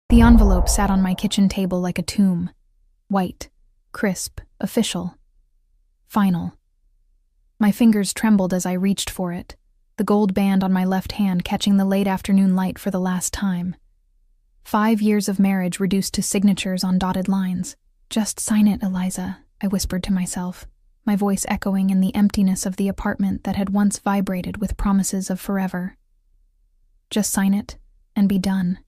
The envelope sat on my kitchen table like a tomb. White, crisp, official. Final. My fingers trembled as I reached for it, the gold band on my left hand catching the late afternoon light for the last time. 5 years of marriage reduced to signatures on dotted lines. "Just sign it, Eliza," I whispered to myself, my voice echoing in the emptiness of the apartment that had once vibrated with promises of forever. Just sign it, and be done.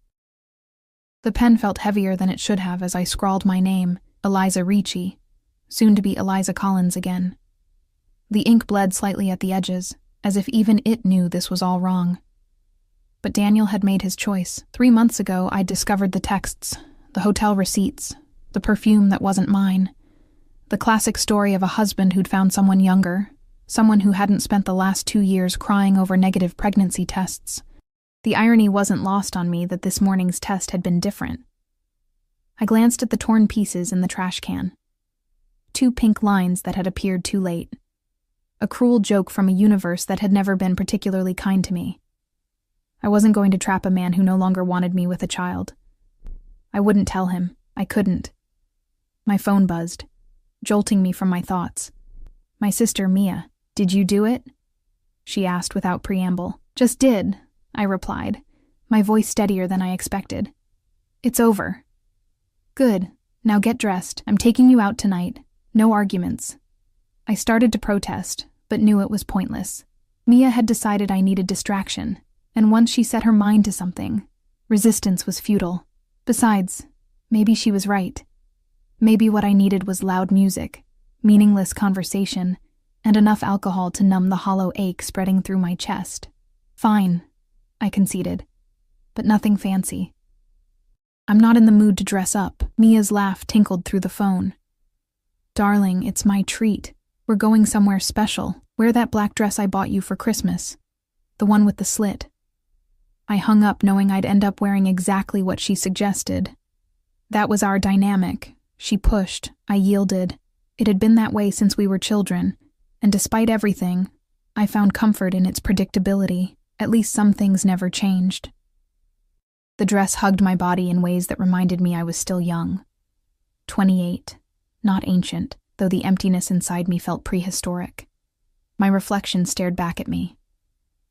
The pen felt heavier than it should have as I scrawled my name, Eliza Ricci, soon to be Eliza Collins again. The ink bled slightly at the edges, as if even it knew this was all wrong. But Daniel had made his choice. 3 months ago, I'd discovered the texts, the hotel receipts, the perfume that wasn't mine, the classic story of a husband who'd found someone younger, someone who hadn't spent the last 2 years crying over negative pregnancy tests. The irony wasn't lost on me that this morning's test had been different. I glanced at the torn pieces in the trash can. 2 pink lines that had appeared too late. A cruel joke from a universe that had never been particularly kind to me. I wasn't going to trap a man who no longer wanted me with a child. I wouldn't tell him. I couldn't. My phone buzzed, jolting me from my thoughts. My sister, Mia. "Did you do it?" she asked without preamble. "Just did," I replied, my voice steadier than I expected. "It's over." "Good. Now get dressed. I'm taking you out tonight. No arguments." I started to protest, but knew it was pointless. Mia had decided I needed distraction, and once she set her mind to something, resistance was futile. Besides, maybe she was right. Maybe what I needed was loud music, meaningless conversation, and enough alcohol to numb the hollow ache spreading through my chest. "Fine," I conceded, "but nothing fancy." "I'm not in the mood to dress up." Mia's laugh tinkled through the phone. "Darling, it's my treat. We're going somewhere special. Wear that black dress I bought you for Christmas. The one with the slit." I hung up knowing I'd end up wearing exactly what she suggested. That was our dynamic. She pushed, I yielded. It had been that way since we were children, and despite everything, I found comfort in its predictability. At least some things never changed. The dress hugged my body in ways that reminded me I was still young. 28, not ancient, though the emptiness inside me felt prehistoric. My reflection stared back at me,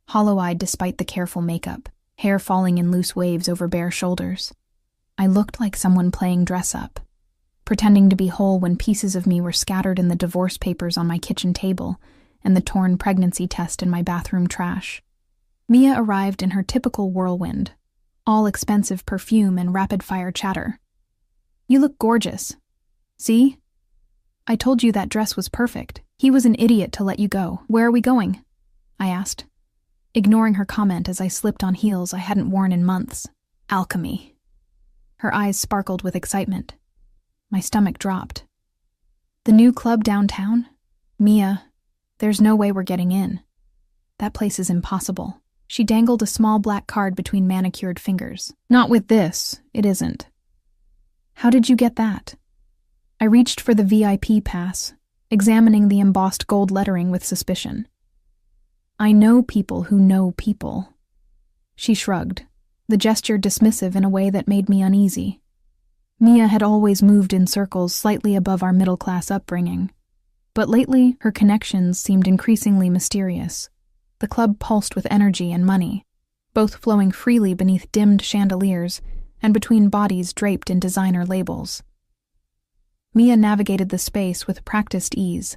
hollow-eyed despite the careful makeup, hair falling in loose waves over bare shoulders. I looked like someone playing dress-up, pretending to be whole when pieces of me were scattered in the divorce papers on my kitchen table and the torn pregnancy test in my bathroom trash. Mia arrived in her typical whirlwind, all expensive perfume and rapid-fire chatter. "You look gorgeous. See? I told you that dress was perfect. He was an idiot to let you go. Where are we going?" I asked, ignoring her comment as I slipped on heels I hadn't worn in months. "Alchemy." Her eyes sparkled with excitement. My stomach dropped. "The new club downtown? Mia, there's no way we're getting in. That place is impossible." She dangled a small black card between manicured fingers. "Not with this, it isn't." "How did you get that?" I reached for the VIP pass, examining the embossed gold lettering with suspicion. "I know people who know people." She shrugged, the gesture dismissive in a way that made me uneasy. Mia had always moved in circles slightly above our middle-class upbringing, but lately her connections seemed increasingly mysterious. The club pulsed with energy and money, both flowing freely beneath dimmed chandeliers and between bodies draped in designer labels. Mia navigated the space with practiced ease,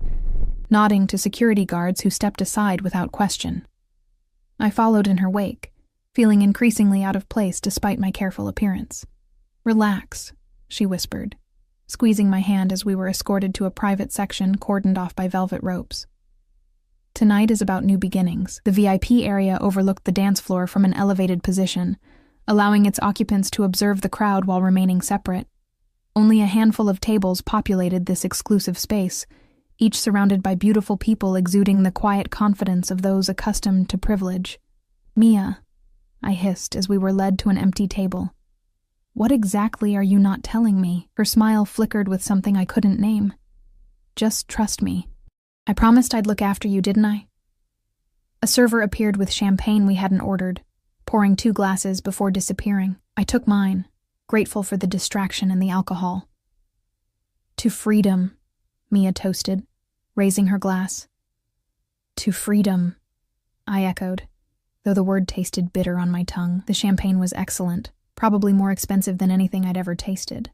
nodding to security guards who stepped aside without question. I followed in her wake, feeling increasingly out of place despite my careful appearance. "Relax," she whispered, squeezing my hand as we were escorted to a private section cordoned off by velvet ropes. Tonight is about new beginnings. The VIP area overlooked the dance floor from an elevated position, allowing its occupants to observe the crowd while remaining separate. Only a handful of tables populated this exclusive space, each surrounded by beautiful people exuding the quiet confidence of those accustomed to privilege. "Mia," I hissed as we were led to an empty table. "What exactly are you not telling me?" Her smile flickered with something I couldn't name. "Just trust me. I promised I'd look after you, didn't I?" A server appeared with champagne we hadn't ordered, pouring 2 glasses before disappearing. I took mine, grateful for the distraction and the alcohol. "To freedom," Mia toasted, raising her glass. "To freedom," I echoed, though the word tasted bitter on my tongue. The champagne was excellent, probably more expensive than anything I'd ever tasted.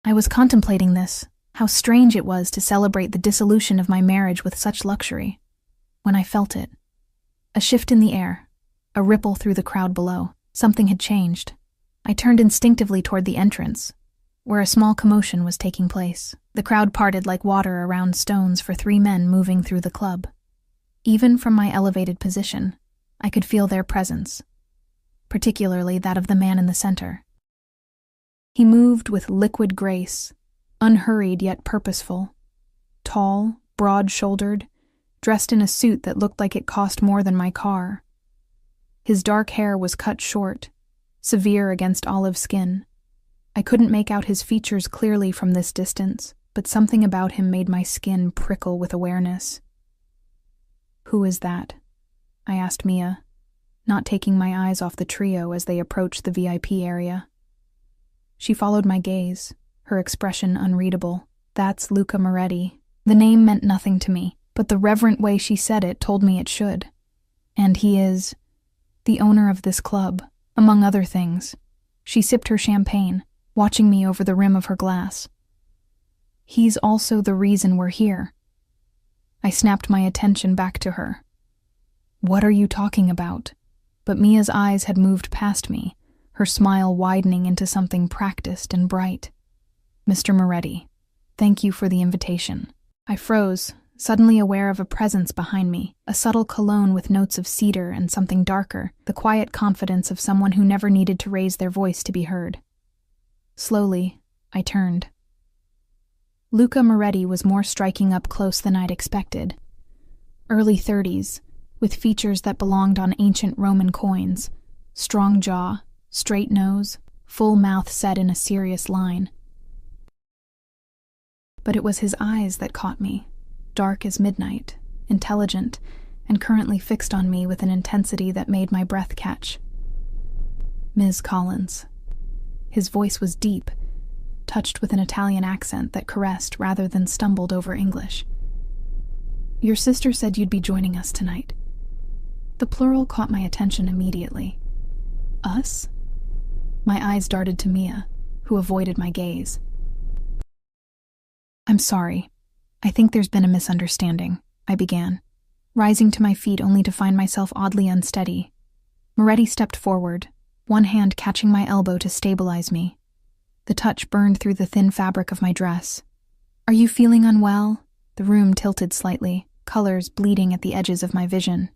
I was contemplating this, how strange it was to celebrate the dissolution of my marriage with such luxury, when I felt it. A shift in the air, a ripple through the crowd below. Something had changed. I turned instinctively toward the entrance, where a small commotion was taking place. The crowd parted like water around stones for 3 men moving through the club. Even from my elevated position, I could feel their presence, particularly that of the man in the center. He moved with liquid grace, unhurried yet purposeful. Tall, broad-shouldered, dressed in a suit that looked like it cost more than my car. His dark hair was cut short, severe against olive skin. I couldn't make out his features clearly from this distance, but something about him made my skin prickle with awareness. "Who is that?" I asked Mia, not taking my eyes off the trio as they approached the VIP area. She followed my gaze, her expression unreadable. "That's Luca Moretti." The name meant nothing to me, but the reverent way she said it told me it should. "And he is the owner of this club, among other things." She sipped her champagne, watching me over the rim of her glass. "He's also the reason we're here." I snapped my attention back to her. "What are you talking about?" But Mia's eyes had moved past me, her smile widening into something practiced and bright. "Mr. Moretti, thank you for the invitation." I froze, suddenly aware of a presence behind me, a subtle cologne with notes of cedar and something darker, the quiet confidence of someone who never needed to raise their voice to be heard. Slowly, I turned. Luca Moretti was more striking up close than I'd expected. Early 30s, with features that belonged on ancient Roman coins, strong jaw, straight nose, full mouth set in a serious line. But it was his eyes that caught me, dark as midnight, intelligent, and currently fixed on me with an intensity that made my breath catch. "Ms. Collins." His voice was deep, touched with an Italian accent that caressed rather than stumbled over English. "Your sister said you'd be joining us tonight." The plural caught my attention immediately. "Us?" My eyes darted to Mia, who avoided my gaze. "I'm sorry. I think there's been a misunderstanding," I began, rising to my feet only to find myself oddly unsteady. Moretti stepped forward, one hand catching my elbow to stabilize me. The touch burned through the thin fabric of my dress. "Are you feeling unwell?" The room tilted slightly, colors bleeding at the edges of my vision.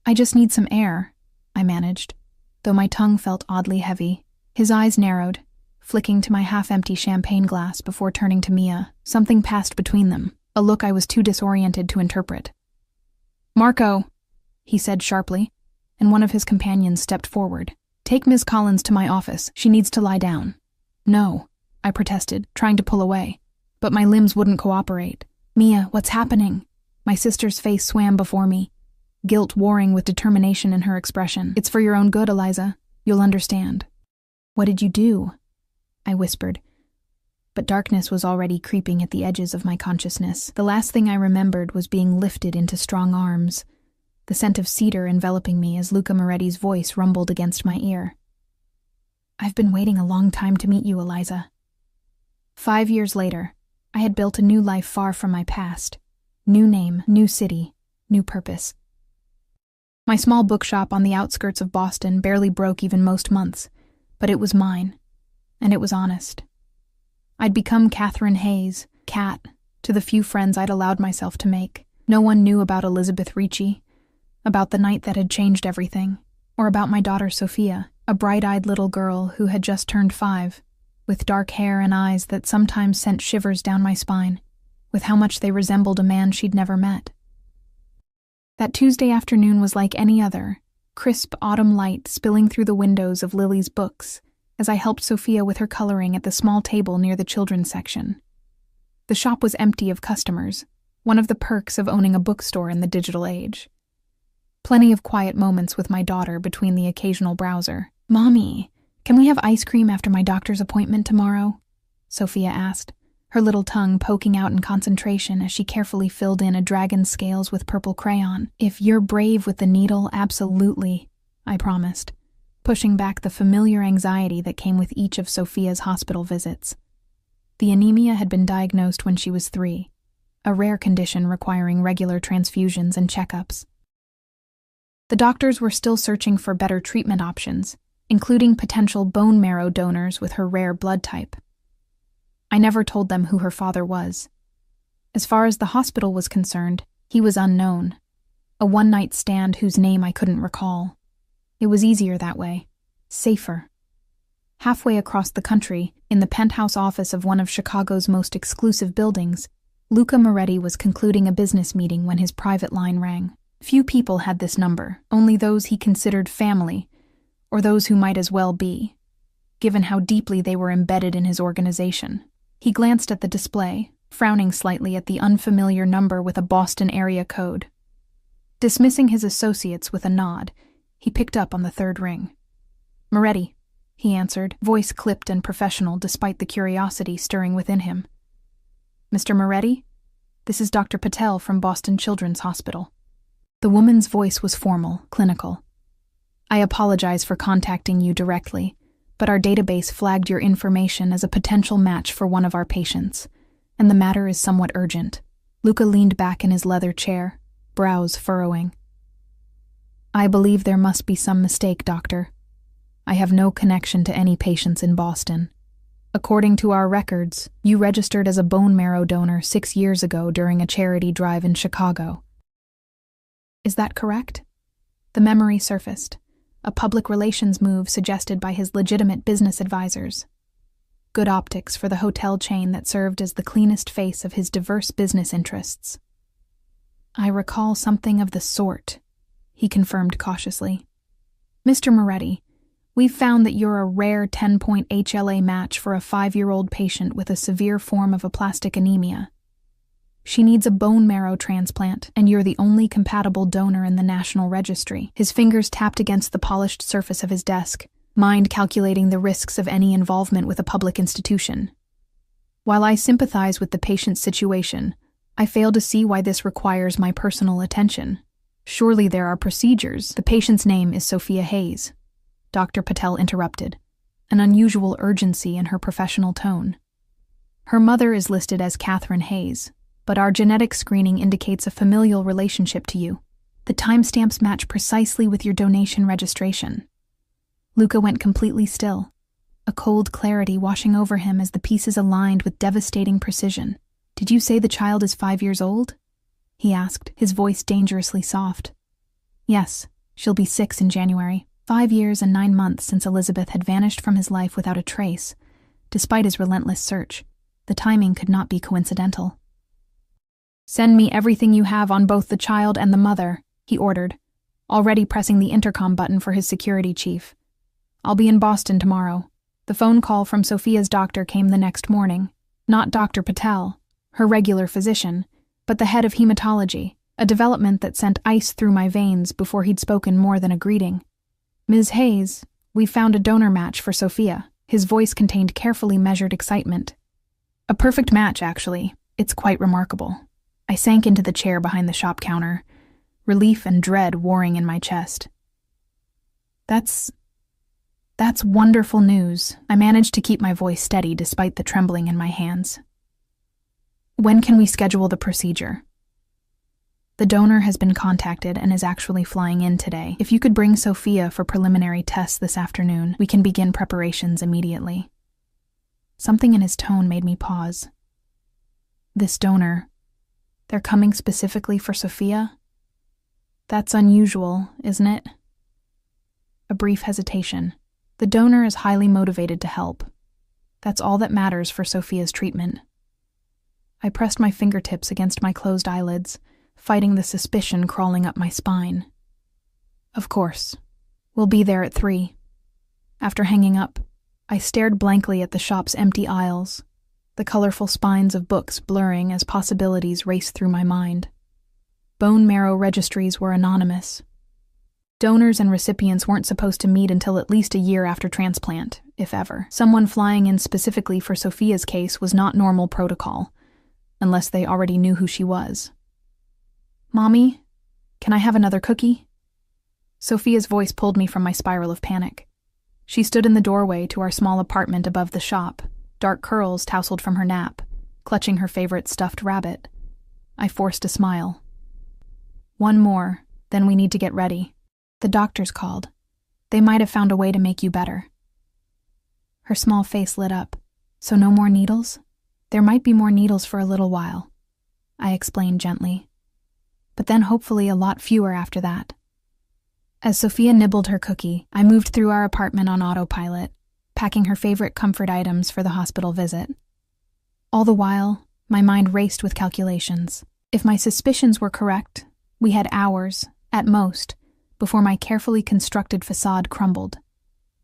"I just need some air," I managed, though my tongue felt oddly heavy. His eyes narrowed, flicking to my half-empty champagne glass before turning to Mia. Something passed between them, a look I was too disoriented to interpret. "Marco," he said sharply, and one of his companions stepped forward. "Take Miss Collins to my office. She needs to lie down." "No," I protested, trying to pull away, but my limbs wouldn't cooperate. "Mia, what's happening?" My sister's face swam before me, guilt warring with determination in her expression. "It's for your own good, Eliza. You'll understand." "What did you do?" I whispered, but darkness was already creeping at the edges of my consciousness. The last thing I remembered was being lifted into strong arms, the scent of cedar enveloping me as Luca Moretti's voice rumbled against my ear. "I've been waiting a long time to meet you, Eliza." 5 years later, I had built a new life far from my past. New name, new city, new purpose. My small bookshop on the outskirts of Boston barely broke even most months, but it was mine. And it was honest. I'd become Catherine Hayes, Cat, to the few friends I'd allowed myself to make. No one knew about Elizabeth Ricci, about the night that had changed everything, or about my daughter Sophia, a bright-eyed little girl who had just turned 5, with dark hair and eyes that sometimes sent shivers down my spine, with how much they resembled a man she'd never met. That Tuesday afternoon was like any other, crisp autumn light spilling through the windows of Lily's books, as I helped Sophia with her coloring at the small table near the children's section. The shop was empty of customers, one of the perks of owning a bookstore in the digital age. Plenty of quiet moments with my daughter between the occasional browser. "Mommy, Can we have ice cream after my doctor's appointment tomorrow? Sophia asked, her little tongue poking out in concentration as she carefully filled in a dragon's scales with purple crayon. If you're brave with the needle, absolutely, I promised, pushing back the familiar anxiety that came with each of Sophia's hospital visits. The anemia had been diagnosed when she was 3, a rare condition requiring regular transfusions and checkups. The doctors were still searching for better treatment options, including potential bone marrow donors with her rare blood type. I never told them who her father was. As far as the hospital was concerned, he was unknown, a one-night stand whose name I couldn't recall. It was easier that way, safer. Halfway across the country, in the penthouse office of one of Chicago's most exclusive buildings, Luca Moretti was concluding a business meeting when his private line rang. Few people had this number, only those he considered family, or those who might as well be, given how deeply they were embedded in his organization. He glanced at the display, frowning slightly at the unfamiliar number with a Boston area code. Dismissing his associates with a nod, he picked up on the third ring. "Moretti," he answered, voice clipped and professional despite the curiosity stirring within him. "Mr. Moretti, this is Dr. Patel from Boston Children's Hospital." The woman's voice was formal, clinical. "I apologize for contacting you directly, but our database flagged your information as a potential match for one of our patients, and the matter is somewhat urgent." Luca leaned back in his leather chair, brows furrowing. "I believe there must be some mistake, doctor. I have no connection to any patients in Boston. According to our records, you registered as a bone marrow donor 6 years ago during a charity drive in Chicago." "Is that correct?" The memory surfaced, a public relations move suggested by his legitimate business advisors. Good optics for the hotel chain that served as the cleanest face of his diverse business interests. "I recall something of the sort," he confirmed cautiously. "Mr. Moretti, we've found that you're a rare 10-point HLA match for a 5-year-old patient with a severe form of aplastic anemia. She needs a bone marrow transplant, and you're the only compatible donor in the National Registry." His fingers tapped against the polished surface of his desk, mind calculating the risks of any involvement with a public institution. "While I sympathize with the patient's situation, I fail to see why this requires my personal attention. Surely there are procedures." "The patient's name is Sophia Hayes," Dr. Patel interrupted, an unusual urgency in her professional tone. "Her mother is listed as Catherine Hayes, but our genetic screening indicates a familial relationship to you. The timestamps match precisely with your donation registration." Luca went completely still, a cold clarity washing over him as the pieces aligned with devastating precision. "Did you say the child is 5 years old?" he asked, his voice dangerously soft. "Yes, she'll be 6 in January. 5 years and 9 months since Elizabeth had vanished from his life without a trace. Despite his relentless search, the timing could not be coincidental. "Send me everything you have on both the child and the mother," he ordered, already pressing the intercom button for his security chief. "I'll be in Boston tomorrow." The phone call from Sophia's doctor came the next morning. Not Dr. Patel, her regular physician, but the head of hematology, a development that sent ice through my veins before he'd spoken more than a greeting. "Ms. Hayes, we've found a donor match for Sophia." His voice contained carefully measured excitement. "A perfect match, actually. It's quite remarkable." I sank into the chair behind the shop counter, relief and dread warring in my chest. That's wonderful news." I managed to keep my voice steady despite the trembling in my hands. "When can we schedule the procedure?" "The donor has been contacted and is actually flying in today. If you could bring Sophia for preliminary tests this afternoon, we can begin preparations immediately." Something in his tone made me pause. "This donor, they're coming specifically for Sophia? That's unusual, isn't it?" A brief hesitation. "The donor is highly motivated to help. That's all that matters for Sophia's treatment." I pressed my fingertips against my closed eyelids, fighting the suspicion crawling up my spine. "Of course. We'll be there at 3. After hanging up, I stared blankly at the shop's empty aisles, the colorful spines of books blurring as possibilities raced through my mind. Bone marrow registries were anonymous. Donors and recipients weren't supposed to meet until at least a year after transplant, if ever. Someone flying in specifically for Sophia's case was not normal protocol, unless they already knew who she was. "Mommy, can I have another cookie?" Sophia's voice pulled me from my spiral of panic. She stood in the doorway to our small apartment above the shop, dark curls tousled from her nap, clutching her favorite stuffed rabbit. I forced a smile. "One more, then we need to get ready. The doctors called. They might have found a way to make you better." Her small face lit up. "So no more needles?" "There might be more needles for a little while," I explained gently. "But then hopefully a lot fewer after that." As Sophia nibbled her cookie, I moved through our apartment on autopilot, packing her favorite comfort items for the hospital visit. All the while, my mind raced with calculations. If my suspicions were correct, we had hours, at most, before my carefully constructed facade crumbled.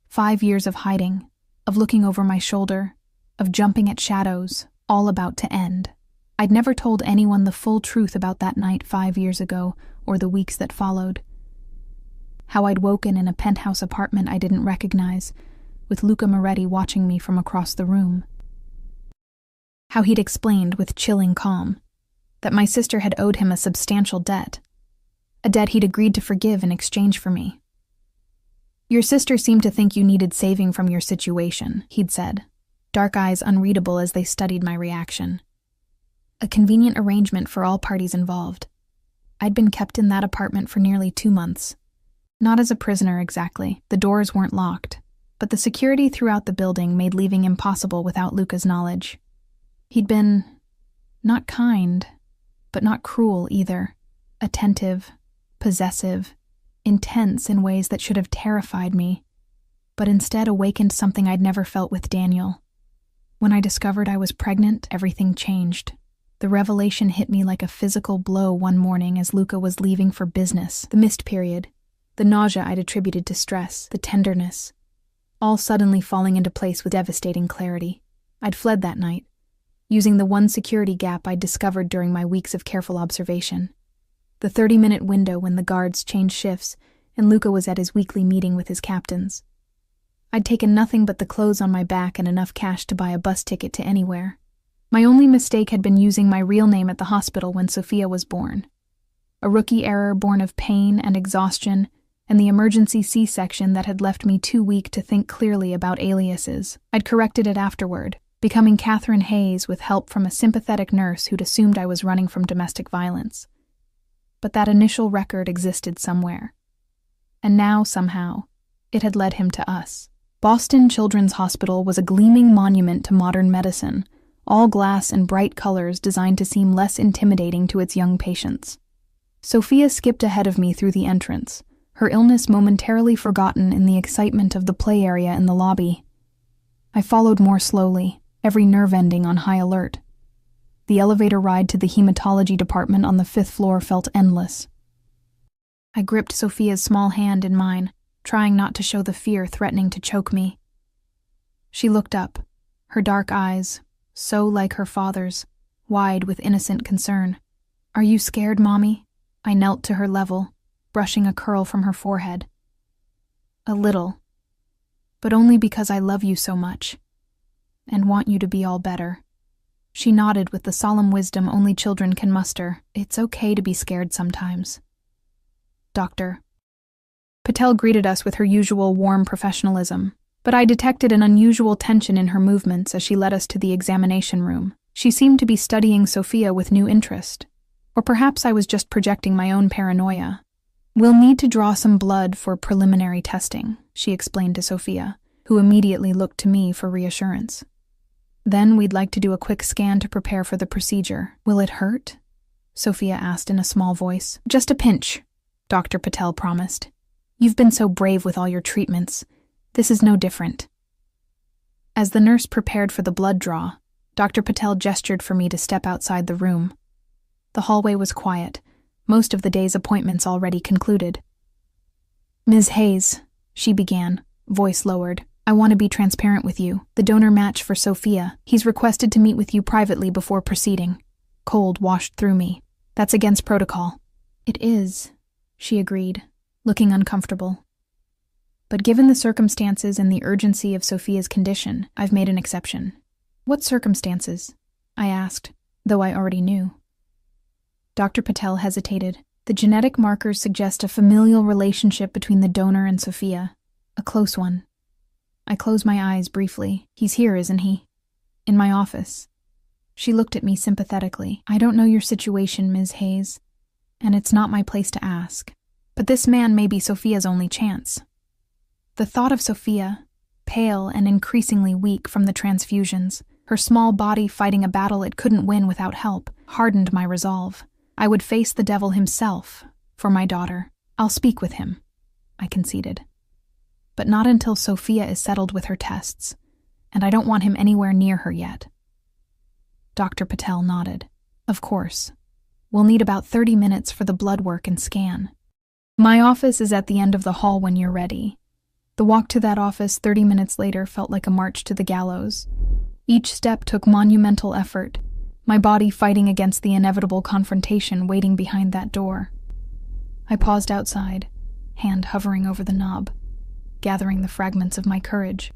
5 years of hiding, of looking over my shoulder, of jumping at shadows, all about to end. I'd never told anyone the full truth about that night 5 years ago, or the weeks that followed. How I'd woken in a penthouse apartment I didn't recognize, with Luca Moretti watching me from across the room. How he'd explained with chilling calm that my sister had owed him a substantial debt, a debt he'd agreed to forgive in exchange for me. "Your sister seemed to think you needed saving from your situation," he'd said, dark eyes unreadable as they studied my reaction. A convenient arrangement for all parties involved. I'd been kept in that apartment for nearly 2 months. Not as a prisoner exactly, the doors weren't locked, but the security throughout the building made leaving impossible without Luca's knowledge. He'd been not kind, but not cruel either, attentive, possessive, intense in ways that should have terrified me, but instead awakened something I'd never felt with Daniel. When I discovered I was pregnant, everything changed. The revelation hit me like a physical blow one morning as Luca was leaving for business. The missed period, the nausea I'd attributed to stress, the tenderness, all suddenly falling into place with devastating clarity. I'd fled that night, using the one security gap I'd discovered during my weeks of careful observation. The 30-minute window when the guards changed shifts and Luca was at his weekly meeting with his captains. I'd taken nothing but the clothes on my back and enough cash to buy a bus ticket to anywhere. My only mistake had been using my real name at the hospital when Sophia was born. A rookie error born of pain and exhaustion and the emergency C-section that had left me too weak to think clearly about aliases. I'd corrected it afterward, becoming Catherine Hayes with help from a sympathetic nurse who'd assumed I was running from domestic violence. But that initial record existed somewhere. And now, somehow, it had led him to us. Boston Children's Hospital was a gleaming monument to modern medicine, all glass and bright colors designed to seem less intimidating to its young patients. Sophia skipped ahead of me through the entrance, her illness momentarily forgotten in the excitement of the play area in the lobby. I followed more slowly, every nerve ending on high alert. The elevator ride to the hematology department on the 5th floor felt endless. I gripped Sophia's small hand in mine, trying not to show the fear threatening to choke me. She looked up, her dark eyes, so like her father's, wide with innocent concern. "Are you scared, Mommy?" I knelt to her level, brushing a curl from her forehead. "A little, but only because I love you so much, and want you to be all better." She nodded with the solemn wisdom only children can muster. "It's okay to be scared sometimes." "Doctor." Patel greeted us with her usual warm professionalism, but I detected an unusual tension in her movements as she led us to the examination room. She seemed to be studying Sophia with new interest. Or perhaps I was just projecting my own paranoia. "We'll need to draw some blood for preliminary testing," she explained to Sophia, who immediately looked to me for reassurance. "Then we'd like to do a quick scan to prepare for the procedure." "Will it hurt?" Sophia asked in a small voice. "Just a pinch," Dr. Patel promised. "You've been so brave with all your treatments. This is no different." As the nurse prepared for the blood draw, Dr. Patel gestured for me to step outside the room. The hallway was quiet, most of the day's appointments already concluded. "Ms. Hayes," she began, voice lowered, "I want to be transparent with you. The donor match for Sophia, he's requested to meet with you privately before proceeding." Cold washed through me. "That's against protocol." "It is," she agreed, looking uncomfortable. But given the circumstances and the urgency of Sophia's condition, I've made an exception. What circumstances? I asked, though I already knew. Dr. Patel hesitated. The genetic markers suggest a familial relationship between the donor and Sophia, a close one. I closed my eyes briefly. He's here, isn't he? In my office. She looked at me sympathetically. I don't know your situation, Ms. Hayes, and it's not my place to ask. But this man may be Sophia's only chance. The thought of Sophia, pale and increasingly weak from the transfusions, her small body fighting a battle it couldn't win without help, hardened my resolve. I would face the devil himself for my daughter. I'll speak with him, I conceded. But not until Sophia is settled with her tests, and I don't want him anywhere near her yet. Dr. Patel nodded. Of course. We'll need about 30 minutes for the blood work and scan. My office is at the end of the hall when you're ready. The walk to that office 30 minutes later felt like a march to the gallows. Each step took monumental effort, my body fighting against the inevitable confrontation waiting behind that door. I paused outside, hand hovering over the knob, gathering the fragments of my courage.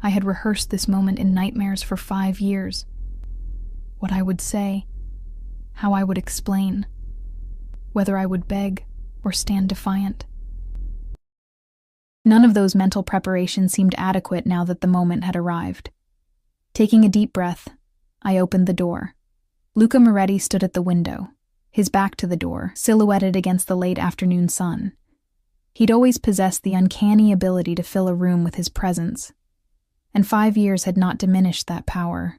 I had rehearsed this moment in nightmares for 5 years. What I would say, how I would explain, whether I would beg or stand defiant. None of those mental preparations seemed adequate now that the moment had arrived. Taking a deep breath, I opened the door. Luca Moretti stood at the window, his back to the door, silhouetted against the late afternoon sun. He'd always possessed the uncanny ability to fill a room with his presence, and 5 years had not diminished that power.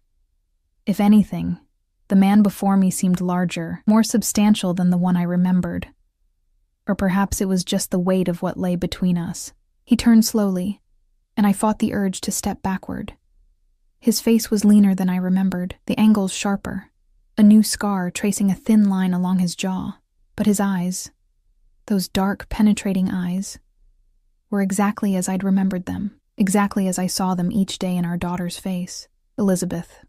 If anything, the man before me seemed larger, more substantial than the one I remembered. Or perhaps it was just the weight of what lay between us. He turned slowly, and I fought the urge to step backward. His face was leaner than I remembered, the angles sharper, a new scar tracing a thin line along his jaw. But his eyes, those dark, penetrating eyes, were exactly as I'd remembered them, exactly as I saw them each day in our daughter's face, Elizabeth.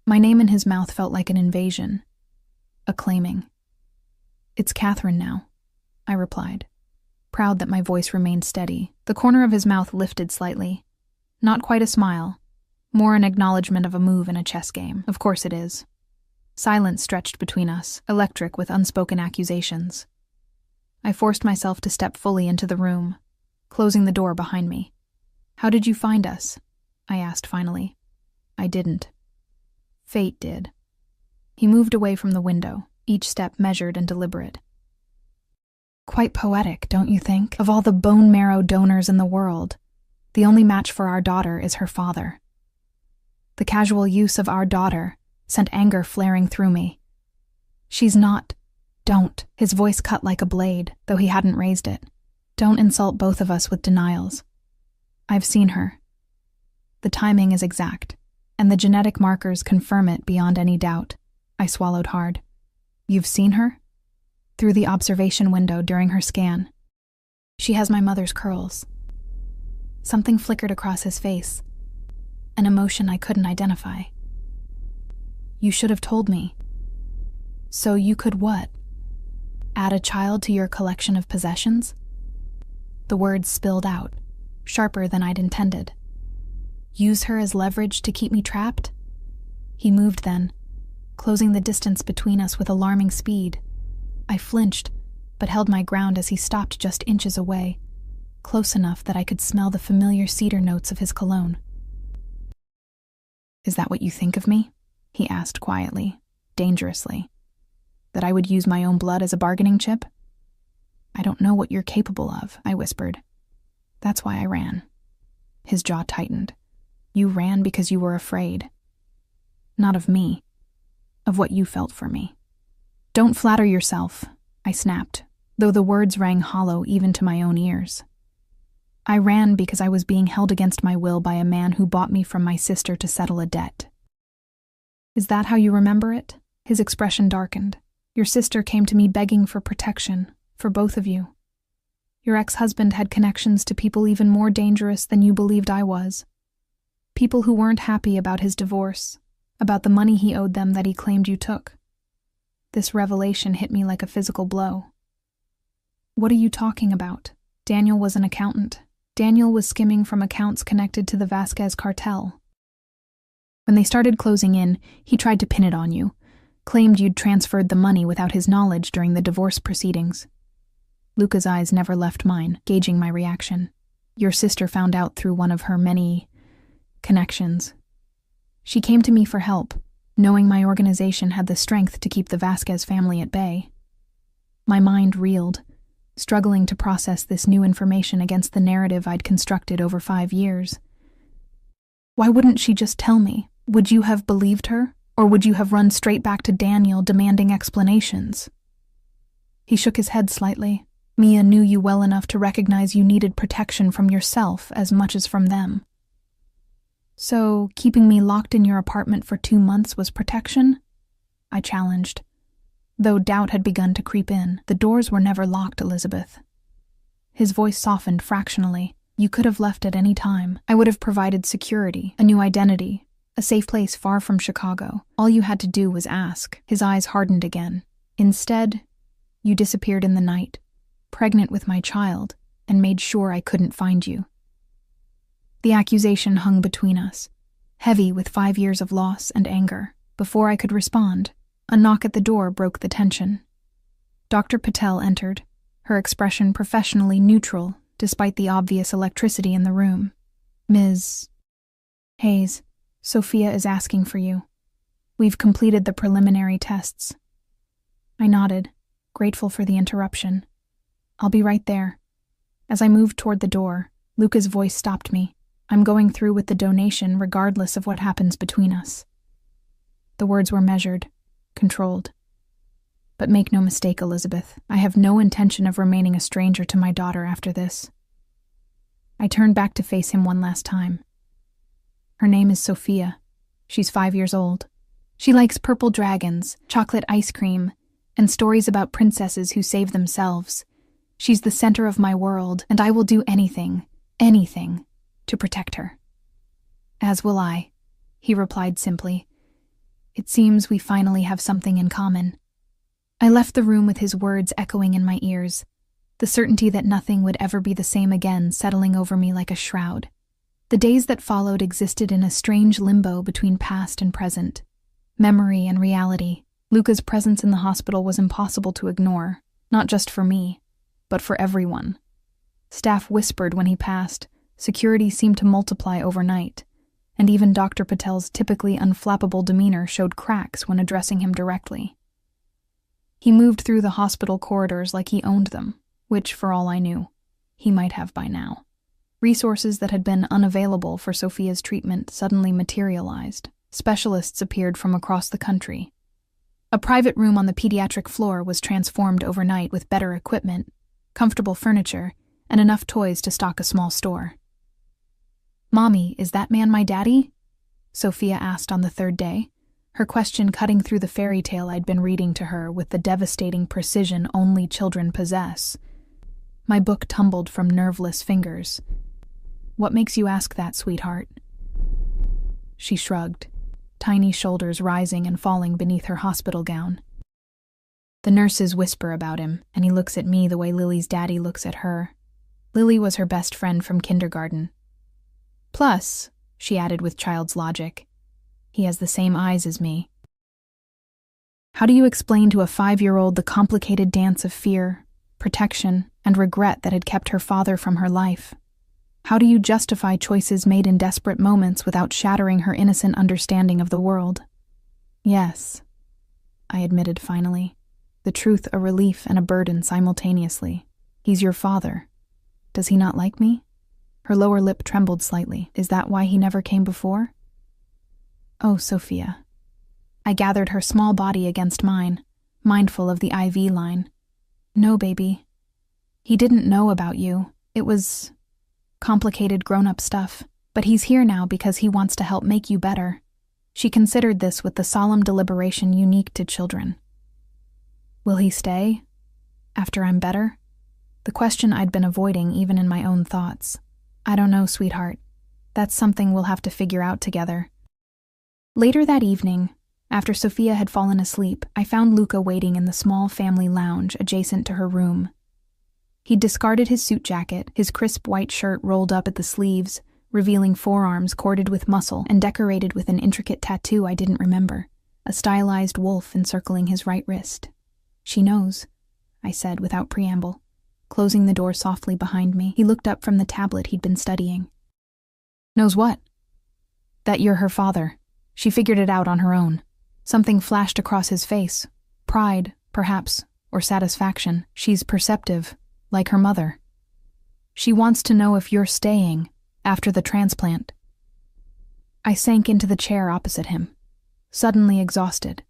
My name in his mouth felt like an invasion, a claiming. It's Catherine now, I replied, proud that my voice remained steady. The corner of his mouth lifted slightly. Not quite a smile, more an acknowledgement of a move in a chess game. Of course it is. Silence stretched between us, electric with unspoken accusations. I forced myself to step fully into the room, closing the door behind me. How did you find us? I asked finally. I didn't. Fate did. He moved away from the window, each step measured and deliberate. Quite poetic, don't you think? Of all the bone marrow donors in the world, the only match for our daughter is her father. The casual use of our daughter sent anger flaring through me. She's not. Don't. His voice cut like a blade, though he hadn't raised it. Don't insult both of us with denials. I've seen her. The timing is exact, and the genetic markers confirm it beyond any doubt. I swallowed hard. You've seen her? Through the observation window during her scan. She has my mother's curls. Something flickered across his face, an emotion I couldn't identify. You should have told me. So you could what? Add a child to your collection of possessions? The words spilled out, sharper than I'd intended. Use her as leverage to keep me trapped? He moved then, closing the distance between us with alarming speed. I flinched, but held my ground as he stopped just inches away, close enough that I could smell the familiar cedar notes of his cologne. Is that what you think of me? He asked quietly, dangerously. That I would use my own blood as a bargaining chip? I don't know what you're capable of, I whispered. That's why I ran. His jaw tightened. You ran because you were afraid. Not of me. Of what you felt for me. Don't flatter yourself, I snapped, though the words rang hollow even to my own ears. I ran because I was being held against my will by a man who bought me from my sister to settle a debt. Is that how you remember it? His expression darkened. Your sister came to me begging for protection, for both of you. Your ex-husband had connections to people even more dangerous than you believed I was. People who weren't happy about his divorce, about the money he owed them that he claimed you took. This revelation hit me like a physical blow. What are you talking about? Daniel was an accountant. Daniel was skimming from accounts connected to the Vasquez cartel. When they started closing in, he tried to pin it on you, claimed you'd transferred the money without his knowledge during the divorce proceedings. Luca's eyes never left mine, gauging my reaction. Your sister found out through one of her many connections. She came to me for help, knowing my organization had the strength to keep the Vasquez family at bay. My mind reeled, struggling to process this new information against the narrative I'd constructed over 5 years. Why wouldn't she just tell me? Would you have believed her, or would you have run straight back to Daniel demanding explanations? He shook his head slightly. Mia knew you well enough to recognize you needed protection from yourself as much as from them. So, keeping me locked in your apartment for 2 months was protection? I challenged. Though doubt had begun to creep in, the doors were never locked, Elizabeth. His voice softened fractionally. You could have left at any time. I would have provided security, a new identity, a safe place far from Chicago. All you had to do was ask. His eyes hardened again. Instead, you disappeared in the night, pregnant with my child, and made sure I couldn't find you. The accusation hung between us, heavy with 5 years of loss and anger. Before I could respond, a knock at the door broke the tension. Dr. Patel entered, her expression professionally neutral despite the obvious electricity in the room. Ms. Hayes, Sophia is asking for you. We've completed the preliminary tests. I nodded, grateful for the interruption. I'll be right there. As I moved toward the door, Luca's voice stopped me. I'm going through with the donation regardless of what happens between us. The words were measured, controlled. But make no mistake, Elizabeth, I have no intention of remaining a stranger to my daughter after this. I turned back to face him one last time. Her name is Sophia. She's 5 years old. She likes purple dragons, chocolate ice cream, and stories about princesses who save themselves. She's the center of my world, and I will do anything, to protect her. As will I, he replied simply. It seems we finally have something in common. I left the room with his words echoing in my ears, the certainty that nothing would ever be the same again settling over me like a shroud. The days that followed existed in a strange limbo between past and present, memory and reality. Luca's presence in the hospital was impossible to ignore, not just for me, but for everyone. Staff whispered when he passed, security seemed to multiply overnight, and even Dr. Patel's typically unflappable demeanor showed cracks when addressing him directly. He moved through the hospital corridors like he owned them, which, for all I knew, he might have by now. Resources that had been unavailable for Sophia's treatment suddenly materialized. Specialists appeared from across the country. A private room on the pediatric floor was transformed overnight with better equipment, comfortable furniture, and enough toys to stock a small store. "Mommy, is that man my daddy?" Sophia asked on the 3rd day, her question cutting through the fairy tale I'd been reading to her with the devastating precision only children possess. My book tumbled from nerveless fingers. "What makes you ask that, sweetheart?" She shrugged, tiny shoulders rising and falling beneath her hospital gown. The nurses whisper about him, and he looks at me the way Lily's daddy looks at her. Lily was her best friend from kindergarten. Plus, she added with child's logic, he has the same eyes as me. How do you explain to a 5-year-old the complicated dance of fear, protection, and regret that had kept her father from her life? How do you justify choices made in desperate moments without shattering her innocent understanding of the world? Yes, I admitted finally, the truth a relief and a burden simultaneously. He's your father. Does he not like me? Her lower lip trembled slightly. Is that why he never came before? Oh, Sophia. I gathered her small body against mine, mindful of the IV line. No, baby. He didn't know about you. It was complicated grown-up stuff. But he's here now because he wants to help make you better. She considered this with the solemn deliberation unique to children. Will he stay? After I'm better? The question I'd been avoiding even in my own thoughts. I don't know, sweetheart. That's something we'll have to figure out together. Later that evening, after Sophia had fallen asleep, I found Luca waiting in the small family lounge adjacent to her room. He'd discarded his suit jacket, his crisp white shirt rolled up at the sleeves, revealing forearms corded with muscle and decorated with an intricate tattoo I didn't remember, a stylized wolf encircling his right wrist. "She knows," I said without preamble. Closing the door softly behind me, he looked up from the tablet he'd been studying. "Knows what?" "That you're her father. She figured it out on her own." Something flashed across his face. Pride, perhaps, or satisfaction. "She's perceptive, like her mother. She wants to know if you're staying after the transplant." I sank into the chair opposite him, suddenly exhausted.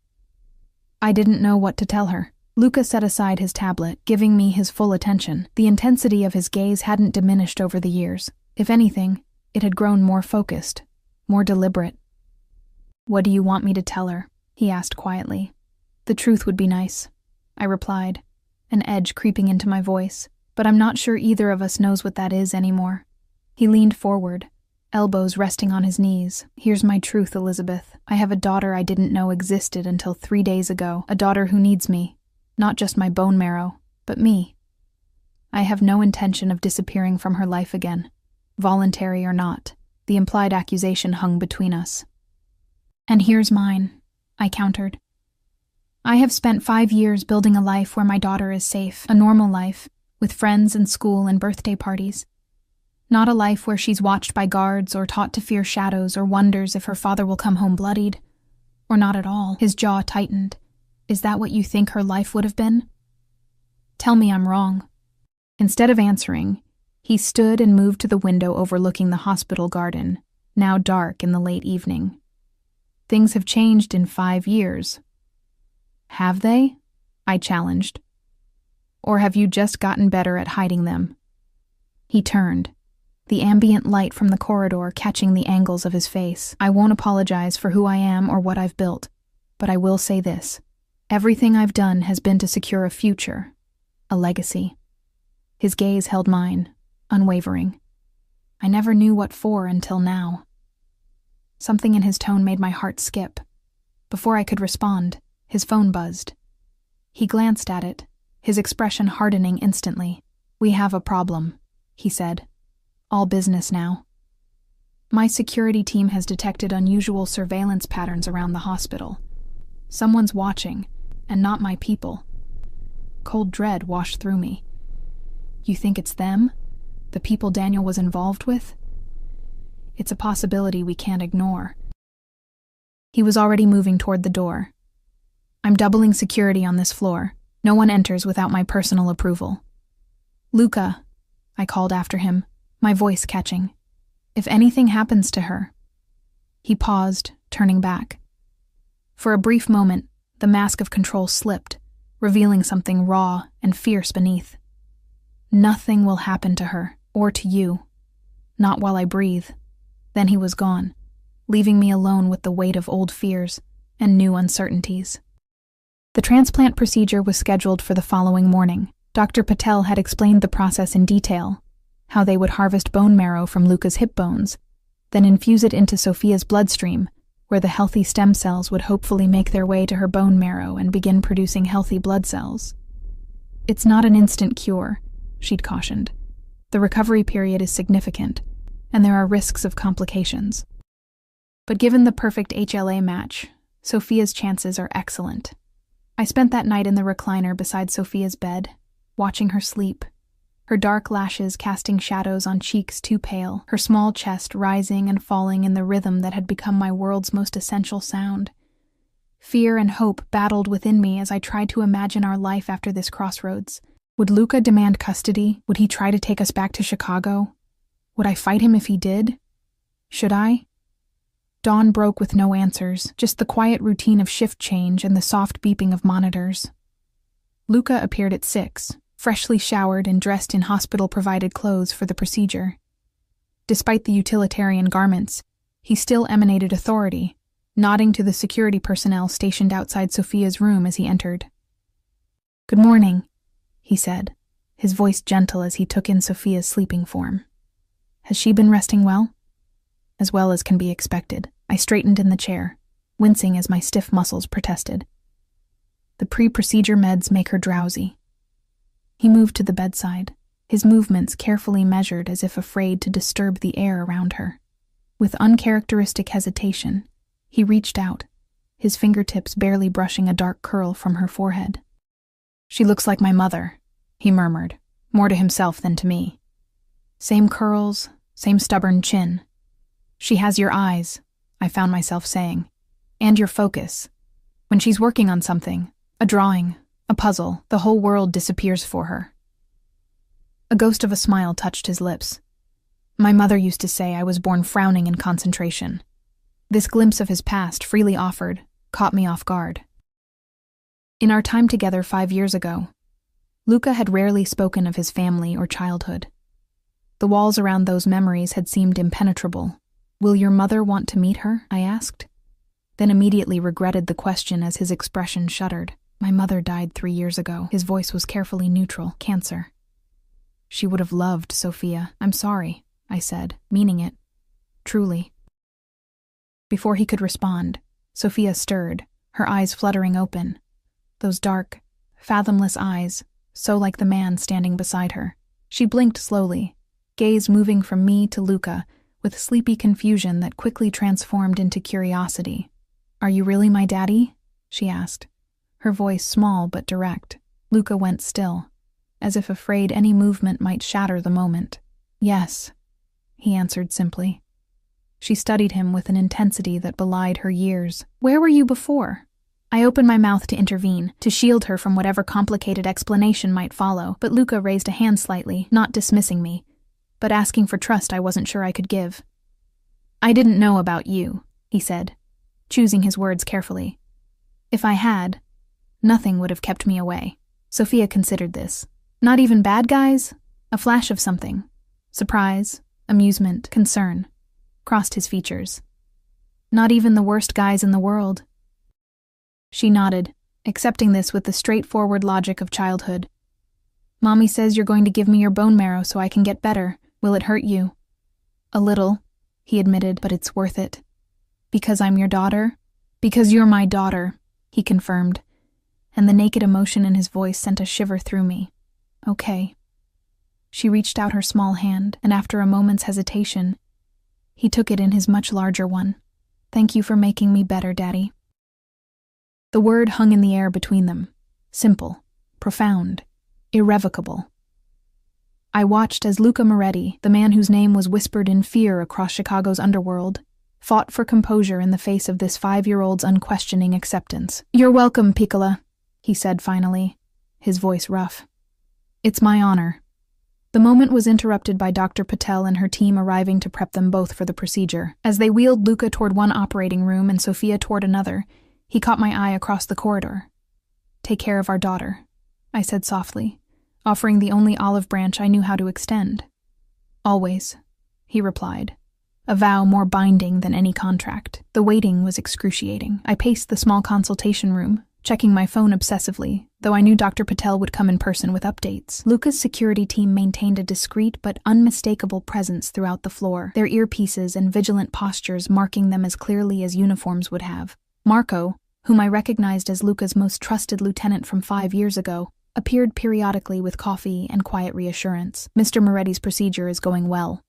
I didn't know what to tell her. Luca set aside his tablet, giving me his full attention. The intensity of his gaze hadn't diminished over the years. If anything, it had grown more focused, more deliberate. "What do you want me to tell her?" he asked quietly. "The truth would be nice," I replied, an edge creeping into my voice. "But I'm not sure either of us knows what that is anymore." He leaned forward, elbows resting on his knees. "Here's my truth, Elizabeth. I have a daughter I didn't know existed until 3 days ago. A daughter who needs me. Not just my bone marrow, but me. I have no intention of disappearing from her life again, voluntary or not." The implied accusation hung between us. "And here's mine," I countered. "I have spent 5 years building a life where my daughter is safe, a normal life, with friends and school and birthday parties. Not a life where she's watched by guards or taught to fear shadows or wonders if her father will come home bloodied. Or not at all." His jaw tightened. "Is that what you think her life would have been? Tell me I'm wrong." Instead of answering, he stood and moved to the window overlooking the hospital garden, now dark in the late evening. "Things have changed in 5 years. Have they?" I challenged. "Or have you just gotten better at hiding them?" He turned, the ambient light from the corridor catching the angles of his face. "I won't apologize for who I am or what I've built, but I will say this. Everything I've done has been to secure a future, a legacy." His gaze held mine, unwavering. I never knew what for until now. Something in his tone made my heart skip. Before I could respond, his phone buzzed. He glanced at it, his expression hardening instantly. "We have a problem," he said. "All business now. My security team has detected unusual surveillance patterns around the hospital. Someone's watching, and not my people." Cold dread washed through me. "You think it's them? The people Daniel was involved with?" "It's a possibility we can't ignore." He was already moving toward the door. "I'm doubling security on this floor. No one enters without my personal approval." "Luca," I called after him, my voice catching. "If anything happens to her." He paused, turning back. For a brief moment, the mask of control slipped, revealing something raw and fierce beneath. "Nothing will happen to her, or to you. Not while I breathe." Then he was gone, leaving me alone with the weight of old fears and new uncertainties. The transplant procedure was scheduled for the following morning. Dr. Patel had explained the process in detail, how they would harvest bone marrow from Luca's hip bones, then infuse it into Sophia's bloodstream, where the healthy stem cells would hopefully make their way to her bone marrow and begin producing healthy blood cells. "It's not an instant cure," she'd cautioned. "The recovery period is significant, and there are risks of complications. But given the perfect HLA match, Sophia's chances are excellent." I spent that night in the recliner beside Sophia's bed, watching her sleep, her dark lashes casting shadows on cheeks too pale, her small chest rising and falling in the rhythm that had become my world's most essential sound. Fear and hope battled within me as I tried to imagine our life after this crossroads. Would Luca demand custody? Would he try to take us back to Chicago? Would I fight him if he did? Should I? Dawn broke with no answers, just the quiet routine of shift change and the soft beeping of monitors. Luca appeared at 6, freshly showered and dressed in hospital-provided clothes for the procedure. Despite the utilitarian garments, he still emanated authority, nodding to the security personnel stationed outside Sophia's room as he entered. "Good morning," he said, his voice gentle as he took in Sophia's sleeping form. "Has she been resting well?" "As well as can be expected." I straightened in the chair, wincing as my stiff muscles protested. "The pre-procedure meds make her drowsy." He moved to the bedside, his movements carefully measured as if afraid to disturb the air around her. With uncharacteristic hesitation, he reached out, his fingertips barely brushing a dark curl from her forehead. "She looks like my mother," he murmured, more to himself than to me. "Same curls, same stubborn chin. She has your eyes," I found myself saying, "and your focus. When she's working on something, a drawing, a puzzle, the whole world disappears for her." A ghost of a smile touched his lips. My mother used to say I was born frowning in concentration. This glimpse of his past, freely offered, caught me off guard. In our time together 5 years ago, Luca had rarely spoken of his family or childhood. The walls around those memories had seemed impenetrable. "Will your mother want to meet her?" I asked, then immediately regretted the question as his expression shuddered. "My mother died 3 years ago." His voice was carefully neutral. "Cancer." "She would have loved Sophia." "I'm sorry," I said, meaning it. Truly. Before he could respond, Sophia stirred, her eyes fluttering open. Those dark, fathomless eyes, so like the man standing beside her. She blinked slowly, gaze moving from me to Luca, with sleepy confusion that quickly transformed into curiosity. "Are you really my daddy?" she asked, her voice small but direct. Luca went still, as if afraid any movement might shatter the moment. "Yes," he answered simply. She studied him with an intensity that belied her years. "Where were you before?" I opened my mouth to intervene, to shield her from whatever complicated explanation might follow, but Luca raised a hand slightly, not dismissing me, but asking for trust I wasn't sure I could give. "I didn't know about you," he said, choosing his words carefully. "If I had, nothing would have kept me away." Sophia considered this. "Not even bad guys?" A flash of something. Surprise, amusement, concern crossed his features. "Not even the worst guys in the world?" She nodded, accepting this with the straightforward logic of childhood. "Mommy says you're going to give me your bone marrow so I can get better. Will it hurt you?" "A little," he admitted, "but it's worth it." "Because I'm your daughter?" "Because you're my daughter," he confirmed, and the naked emotion in his voice sent a shiver through me. "Okay." She reached out her small hand, and after a moment's hesitation, he took it in his much larger one. "Thank you for making me better, Daddy." The word hung in the air between them. Simple, profound, irrevocable. I watched as Luca Moretti, the man whose name was whispered in fear across Chicago's underworld, fought for composure in the face of this 5-year-old's unquestioning acceptance. "You're welcome, Piccola," he said finally, his voice rough. "It's my honor." The moment was interrupted by Dr. Patel and her team arriving to prep them both for the procedure. As they wheeled Luca toward one operating room and Sophia toward another, he caught my eye across the corridor. "Take care of our daughter," I said softly, offering the only olive branch I knew how to extend. "Always," he replied, a vow more binding than any contract. The waiting was excruciating. I paced the small consultation room, checking my phone obsessively, though I knew Dr. Patel would come in person with updates. Luca's security team maintained a discreet but unmistakable presence throughout the floor, their earpieces and vigilant postures marking them as clearly as uniforms would have. Marco, whom I recognized as Luca's most trusted lieutenant from 5 years ago, appeared periodically with coffee and quiet reassurance. "Mr. Moretti's procedure is going well,"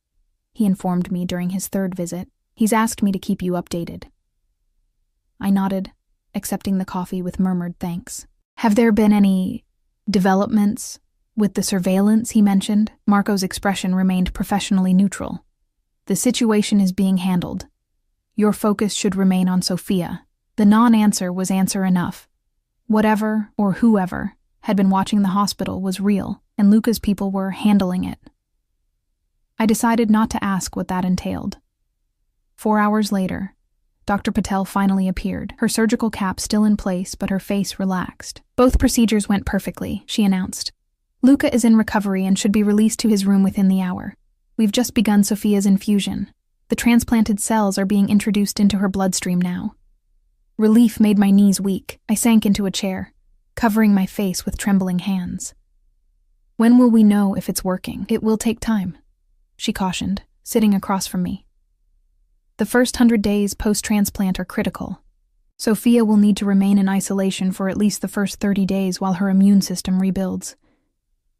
he informed me during his 3rd visit. "He's asked me to keep you updated." I nodded, accepting the coffee with murmured thanks. "Have there been any developments with the surveillance he mentioned?" Marco's expression remained professionally neutral. "The situation is being handled. Your focus should remain on Sophia." The non-answer was answer enough. Whatever, or whoever, had been watching the hospital was real, and Luca's people were handling it. I decided not to ask what that entailed. 4 hours later, Dr. Patel finally appeared, her surgical cap still in place but her face relaxed. "Both procedures went perfectly," she announced. "Luca is in recovery and should be released to his room within the hour. We've just begun Sophia's infusion. The transplanted cells are being introduced into her bloodstream now." Relief made my knees weak. I sank into a chair, covering my face with trembling hands. "When will we know if it's working?" "It will take time," she cautioned, sitting across from me. "The first 100 days post-transplant are critical. Sophia will need to remain in isolation for at least the first 30 days while her immune system rebuilds.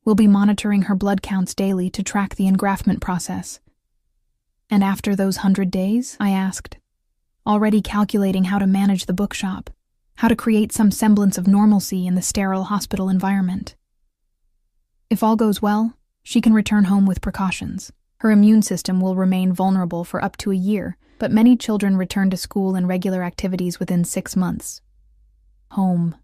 We'll be monitoring her blood counts daily to track the engraftment process. And after those 100 days? I asked, already calculating how to manage the bookshop, how to create some semblance of normalcy in the sterile hospital environment. If all goes well, she can return home with precautions. Her immune system will remain vulnerable for up to a year, but many children return to school and regular activities within 6 months. Home.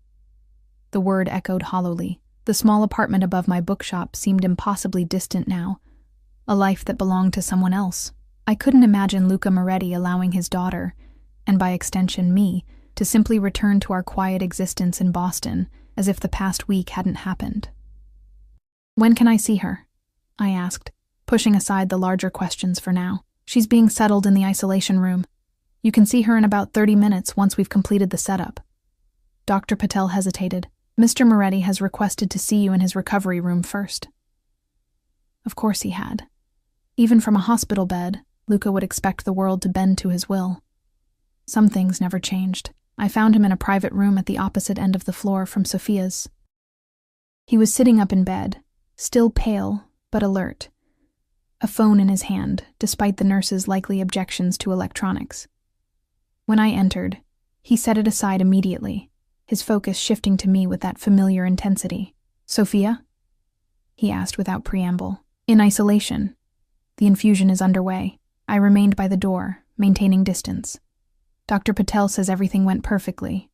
The word echoed hollowly. The small apartment above my bookshop seemed impossibly distant now, a life that belonged to someone else. I couldn't imagine Luca Moretti allowing his daughter, and by extension me, to simply return to our quiet existence in Boston as if the past week hadn't happened. When can I see her? I asked, pushing aside the larger questions for now. She's being settled in the isolation room. You can see her in about 30 minutes once we've completed the setup. Dr. Patel hesitated. Mr. Moretti has requested to see you in his recovery room first. Of course he had. Even from a hospital bed, Luca would expect the world to bend to his will. Some things never changed. I found him in a private room at the opposite end of the floor from Sophia's. He was sitting up in bed, still pale but alert, a phone in his hand, despite the nurse's likely objections to electronics. When I entered, he set it aside immediately, his focus shifting to me with that familiar intensity. Sophia? He asked without preamble. In isolation. The infusion is underway. I remained by the door, maintaining distance. Dr. Patel says everything went perfectly.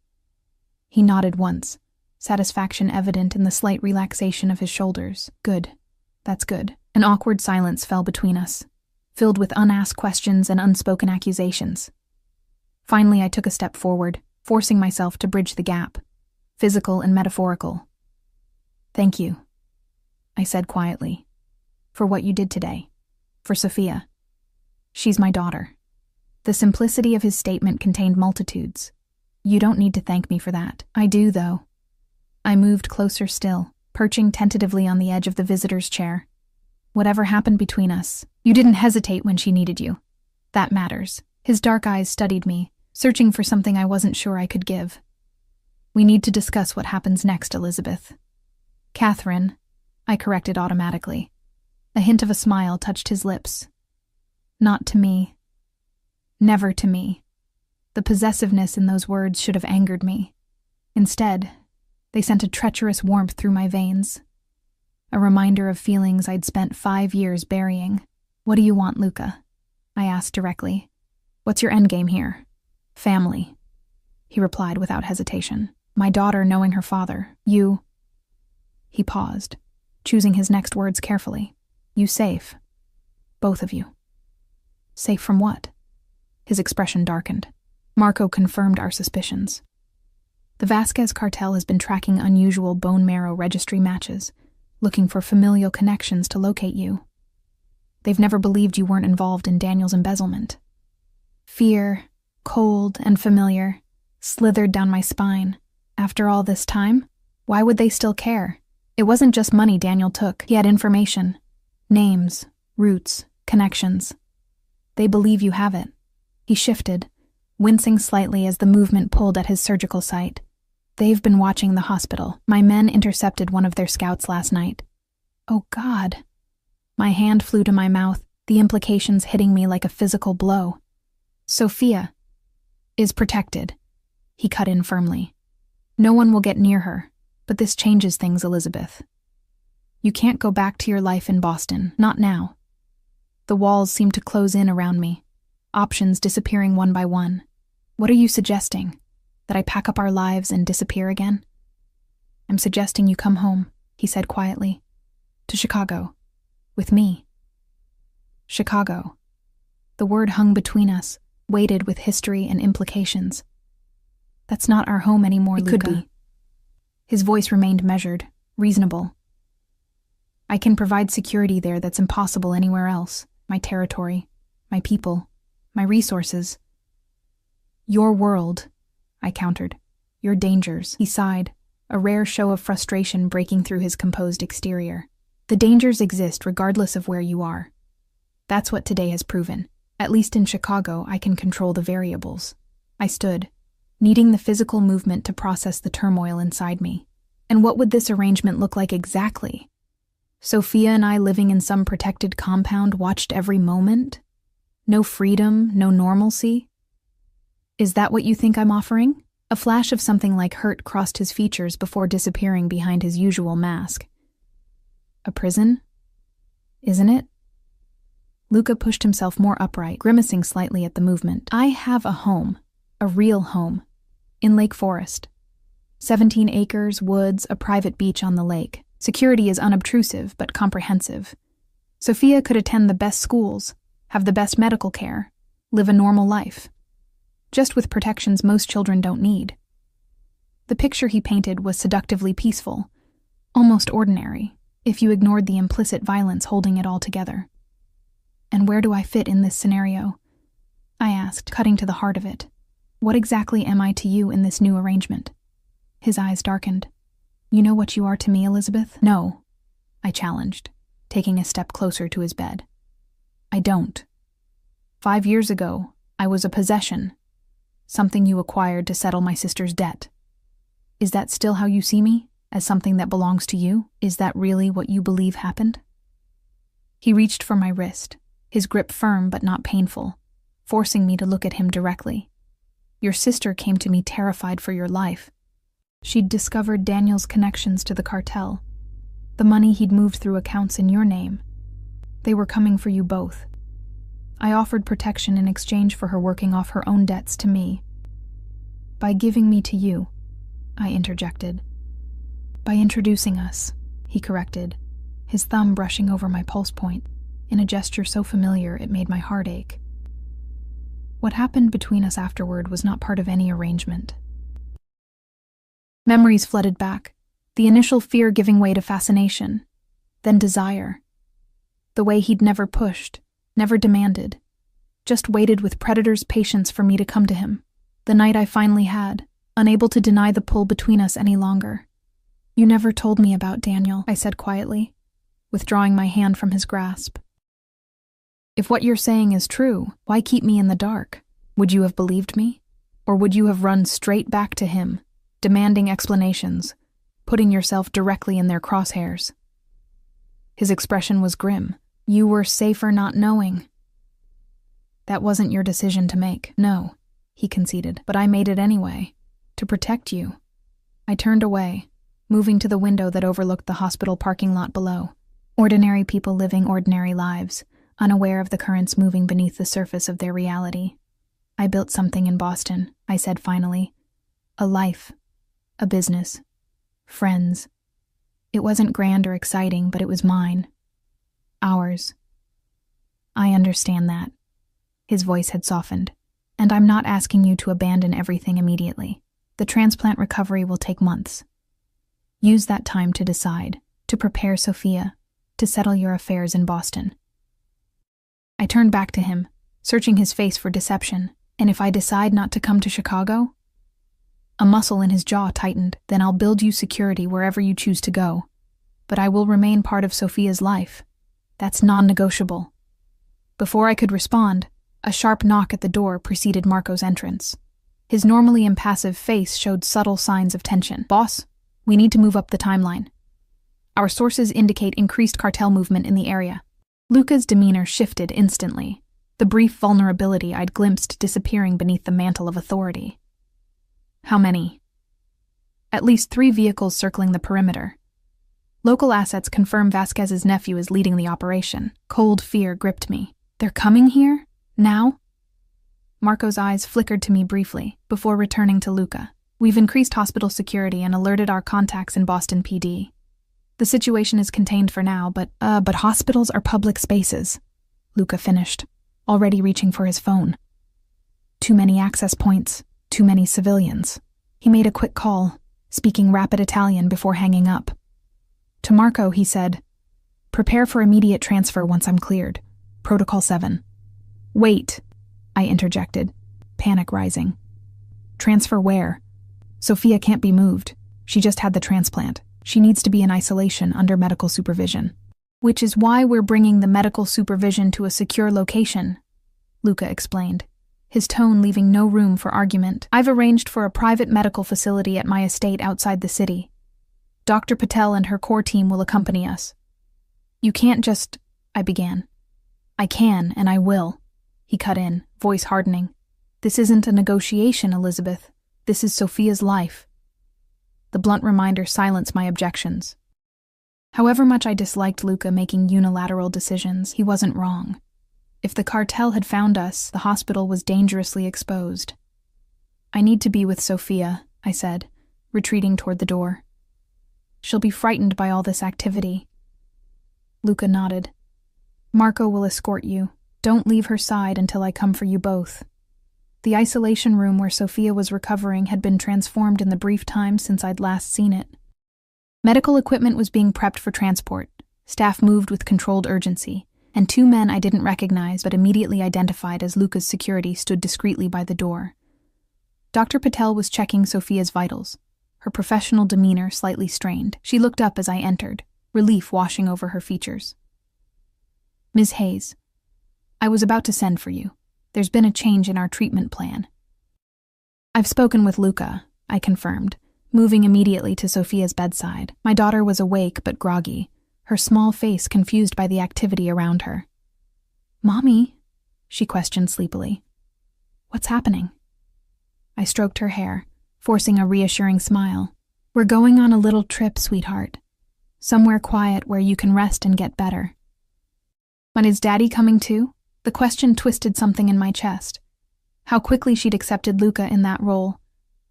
He nodded once, satisfaction evident in the slight relaxation of his shoulders. Good. That's good. An awkward silence fell between us, filled with unasked questions and unspoken accusations. Finally, I took a step forward, forcing myself to bridge the gap, physical and metaphorical. Thank you, I said quietly, for what you did today, for Sophia. She's my daughter. The simplicity of his statement contained multitudes. You don't need to thank me for that. I do, though. I moved closer still, perching tentatively on the edge of the visitor's chair. Whatever happened between us, you didn't hesitate when she needed you. That matters. His dark eyes studied me, searching for something I wasn't sure I could give. We need to discuss what happens next, Elizabeth. Catherine, I corrected automatically. A hint of a smile touched his lips. Not to me. Never to me. The possessiveness in those words should have angered me. Instead, they sent a treacherous warmth through my veins. A reminder of feelings I'd spent 5 years burying. What do you want, Luca? I asked directly. What's your endgame here? Family, he replied without hesitation. My daughter knowing her father. You. He paused, choosing his next words carefully. You safe. Both of you. Safe from what? His expression darkened. Marco confirmed our suspicions. The Vasquez cartel has been tracking unusual bone marrow registry matches, looking for familial connections to locate you. They've never believed you weren't involved in Daniel's embezzlement. Fear, cold and familiar, slithered down my spine. After all this time, why would they still care? It wasn't just money Daniel took. He had information. Names, roots, connections. They believe you have it. He shifted, wincing slightly as the movement pulled at his surgical site. They've been watching the hospital. My men intercepted one of their scouts last night. Oh, God. My hand flew to my mouth, the implications hitting me like a physical blow. Sophia is protected, he cut in firmly. No one will get near her, but this changes things, Elizabeth. You can't go back to your life in Boston, not now. The walls seem to close in around me, options disappearing one by one. What are you suggesting? That I pack up our lives and disappear again? I'm suggesting you come home, he said quietly. To Chicago. With me. Chicago. The word hung between us, weighted with history and implications. That's not our home anymore, Luca. It could be. His voice remained measured, reasonable. I can provide security there that's impossible anywhere else. My territory, my people, my resources. Your world, I countered. Your dangers, he sighed, a rare show of frustration breaking through his composed exterior. The dangers exist regardless of where you are. That's what today has proven. At least in Chicago, I can control the variables. I stood, needing the physical movement to process the turmoil inside me. And what would this arrangement look like exactly? Sophia and I living in some protected compound watched every moment? No freedom, no normalcy? Is that what you think I'm offering? A flash of something like hurt crossed his features before disappearing behind his usual mask. A prison? Isn't it? Luca pushed himself more upright, grimacing slightly at the movement. I have a home, a real home, in Lake Forest. 17 acres, woods, a private beach on the lake. Security is unobtrusive but comprehensive. Sophia could attend the best schools, have the best medical care, live a normal life. Just with protections most children don't need. The picture he painted was seductively peaceful, almost ordinary, if you ignored the implicit violence holding it all together. And where do I fit in this scenario? I asked, cutting to the heart of it. What exactly am I to you in this new arrangement? His eyes darkened. You know what you are to me, Elizabeth? No, I challenged, taking a step closer to his bed. I don't. 5 years ago, I was a possession, something you acquired to settle my sister's debt. Is that still how you see me? As something that belongs to you? Is that really what you believe happened? He reached for my wrist, his grip firm but not painful, forcing me to look at him directly. Your sister came to me terrified for your life. She'd discovered Daniel's connections to the cartel, the money he'd moved through accounts in your name. They were coming for you both. I offered protection in exchange for her working off her own debts to me. By giving me to you, I interjected. By introducing us, he corrected, his thumb brushing over my pulse point, in a gesture so familiar it made my heart ache. What happened between us afterward was not part of any arrangement. Memories flooded back, the initial fear giving way to fascination, then desire. The way he'd never pushed, never demanded, just waited with predator's patience for me to come to him. The night I finally had, unable to deny the pull between us any longer. You never told me about Daniel, I said quietly, withdrawing my hand from his grasp. If what you're saying is true, why keep me in the dark? Would you have believed me? Or would you have run straight back to him, demanding explanations, putting yourself directly in their crosshairs? His expression was grim. You were safer not knowing. That wasn't your decision to make. No, he conceded, but I made it anyway, to protect you. I turned away, moving to the window that overlooked the hospital parking lot below. Ordinary people living ordinary lives, unaware of the currents moving beneath the surface of their reality. I built something in Boston, I said finally. A life, a business, friends. It wasn't grand or exciting, but it was mine. Ours. I understand that. His voice had softened. And I'm not asking you to abandon everything immediately. The transplant recovery will take months. Use that time to decide, to prepare Sophia, to settle your affairs in Boston. I turned back to him, searching his face for deception. And if I decide not to come to Chicago? A muscle in his jaw tightened. Then I'll build you security wherever you choose to go. But I will remain part of Sophia's life. That's non-negotiable. Before I could respond, a sharp knock at the door preceded Marco's entrance. His normally impassive face showed subtle signs of tension. Boss, we need to move up the timeline. Our sources indicate increased cartel movement in the area. Luca's demeanor shifted instantly, the brief vulnerability I'd glimpsed disappearing beneath the mantle of authority. How many? At least 3 vehicles circling the perimeter. Local assets confirm Vasquez's nephew is leading the operation. Cold fear gripped me. They're coming here? Now? Marco's eyes flickered to me briefly, before returning to Luca. We've increased hospital security and alerted our contacts in Boston PD. The situation is contained for now, but hospitals are public spaces. Luca finished, already reaching for his phone. Too many access points, too many civilians. He made a quick call, speaking rapid Italian before hanging up. To Marco, he said, "Prepare for immediate transfer once I'm cleared. Protocol 7. Wait, I interjected, panic rising. Transfer where? Sophia can't be moved. She just had the transplant. She needs to be in isolation under medical supervision. Which is why we're bringing the medical supervision to a secure location, Luca explained, his tone leaving no room for argument. I've arranged for a private medical facility at my estate outside the city. Dr. Patel and her core team will accompany us. You can't just, I began. I can, and I will, he cut in, voice hardening. This isn't a negotiation, Elizabeth. This is Sophia's life. The blunt reminder silenced my objections. However much I disliked Luca making unilateral decisions, he wasn't wrong. If the cartel had found us, the hospital was dangerously exposed. I need to be with Sophia, I said, retreating toward the door. She'll be frightened by all this activity. Luca nodded. Marco will escort you. Don't leave her side until I come for you both. The isolation room where Sophia was recovering had been transformed in the brief time since I'd last seen it. Medical equipment was being prepped for transport. Staff moved with controlled urgency, and 2 men I didn't recognize but immediately identified as Luca's security stood discreetly by the door. Dr. Patel was checking Sophia's vitals, her professional demeanor slightly strained. She looked up as I entered, relief washing over her features. Ms. Hayes, I was about to send for you. There's been a change in our treatment plan. I've spoken with Luca, I confirmed, moving immediately to Sophia's bedside. My daughter was awake but groggy, her small face confused by the activity around her. Mommy? She questioned sleepily. What's happening? I stroked her hair, forcing a reassuring smile. We're going on a little trip, sweetheart. Somewhere quiet where you can rest and get better. But is Daddy coming too? The question twisted something in my chest. How quickly she'd accepted Luca in that role,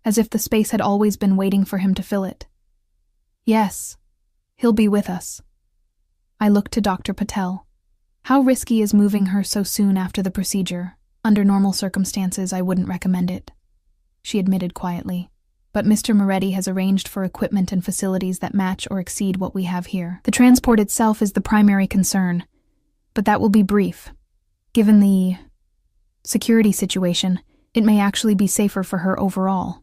as if the space had always been waiting for him to fill it. Yes, he'll be with us. I looked to Dr. Patel. How risky is moving her so soon after the procedure? Under normal circumstances, I wouldn't recommend it, she admitted quietly. But Mr. Moretti has arranged for equipment and facilities that match or exceed what we have here. The transport itself is the primary concern, but that will be brief. Given the security situation, it may actually be safer for her overall.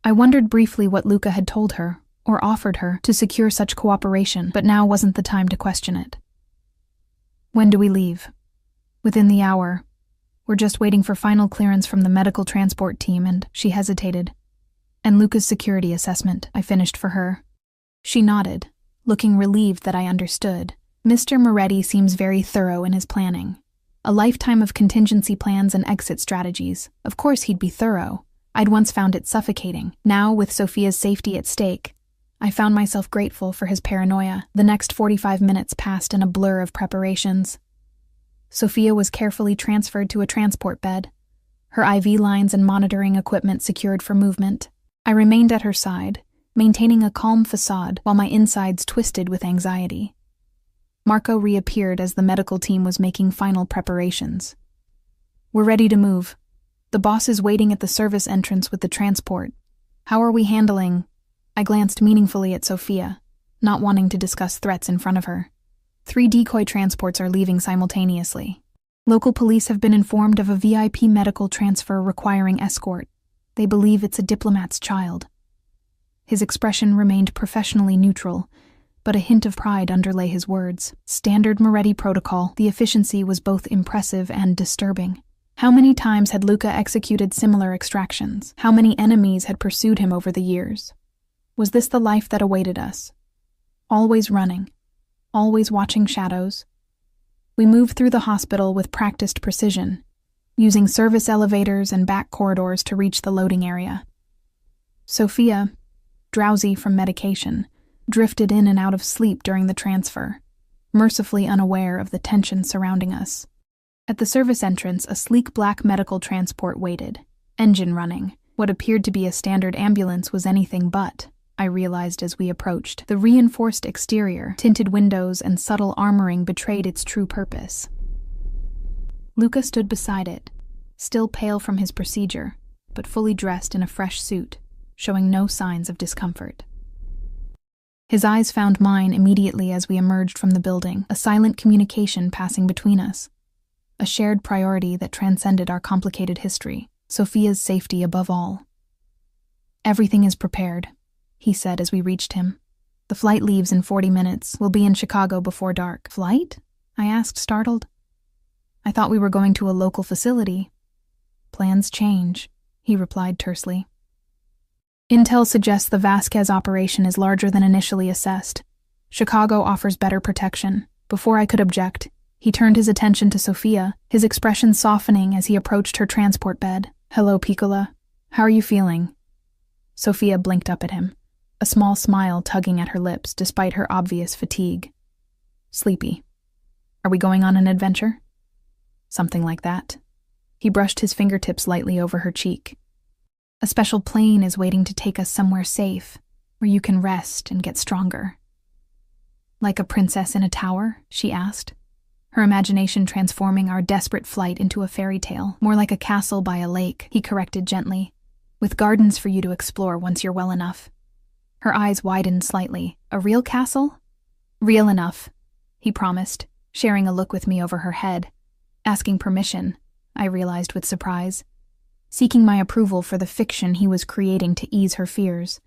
I wondered briefly what Luca had told her, or offered her, to secure such cooperation, but now wasn't the time to question it. When do we leave? Within the hour. We're just waiting for final clearance from the medical transport team and, she hesitated, and Luca's security assessment, I finished for her. She nodded, looking relieved that I understood. Mr. Moretti seems very thorough in his planning. A lifetime of contingency plans and exit strategies. Of course he'd be thorough. I'd once found it suffocating. Now, with Sophia's safety at stake, I found myself grateful for his paranoia. The next 45 minutes passed in a blur of preparations. Sophia was carefully transferred to a transport bed, her IV lines and monitoring equipment secured for movement. I remained at her side, maintaining a calm facade while my insides twisted with anxiety. Marco reappeared as the medical team was making final preparations. We're ready to move. The boss is waiting at the service entrance with the transport. How are we handling? I glanced meaningfully at Sophia, not wanting to discuss threats in front of her. 3 decoy transports are leaving simultaneously. Local police have been informed of a VIP medical transfer requiring escort. They believe it's a diplomat's child. His expression remained professionally neutral, but a hint of pride underlay his words. Standard Moretti protocol. The efficiency was both impressive and disturbing. How many times had Luca executed similar extractions? How many enemies had pursued him over the years? Was this the life that awaited us? Always running, always watching shadows. We moved through the hospital with practiced precision, using service elevators and back corridors to reach the loading area. Sophia, drowsy from medication, drifted in and out of sleep during the transfer, mercifully unaware of the tension surrounding us. At the service entrance, a sleek black medical transport waited, engine running. What appeared to be a standard ambulance was anything but, I realized as we approached. The reinforced exterior, tinted windows, and subtle armoring betrayed its true purpose. Luca stood beside it, still pale from his procedure, but fully dressed in a fresh suit, showing no signs of discomfort. His eyes found mine immediately as we emerged from the building, a silent communication passing between us. A shared priority that transcended our complicated history, Sophia's safety above all. Everything is prepared, he said as we reached him. The flight leaves in 40 minutes. We'll be in Chicago before dark. Flight? I asked, startled. I thought we were going to a local facility. Plans change, he replied tersely. Intel suggests the Vasquez operation is larger than initially assessed. Chicago offers better protection. Before I could object, he turned his attention to Sophia, his expression softening as he approached her transport bed. "Hello, Piccola. How are you feeling?" Sophia blinked up at him, a small smile tugging at her lips despite her obvious fatigue. "Sleepy. Are we going on an adventure?" "Something like that." He brushed his fingertips lightly over her cheek. "A special plane is waiting to take us somewhere safe, where you can rest and get stronger." "Like a princess in a tower?" she asked, her imagination transforming our desperate flight into a fairy tale. "More like a castle by a lake," he corrected gently, "with gardens for you to explore once you're well enough." Her eyes widened slightly. "A real castle?" "Real enough," he promised, sharing a look with me over her head. Asking permission, I realized with surprise. Seeking my approval for the fiction he was creating to ease her fears.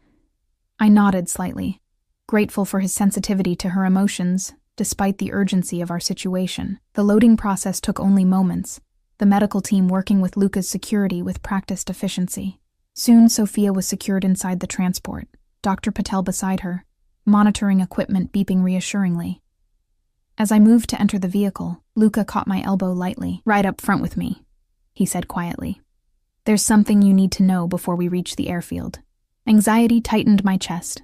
I nodded slightly, grateful for his sensitivity to her emotions, despite the urgency of our situation. The loading process took only moments, the medical team working with Luca's security with practiced efficiency. Soon Sophia was secured inside the transport, Dr. Patel beside her, monitoring equipment beeping reassuringly. As I moved to enter the vehicle, Luca caught my elbow lightly. "Right up front with me," he said quietly. "There's something you need to know before we reach the airfield." Anxiety tightened my chest,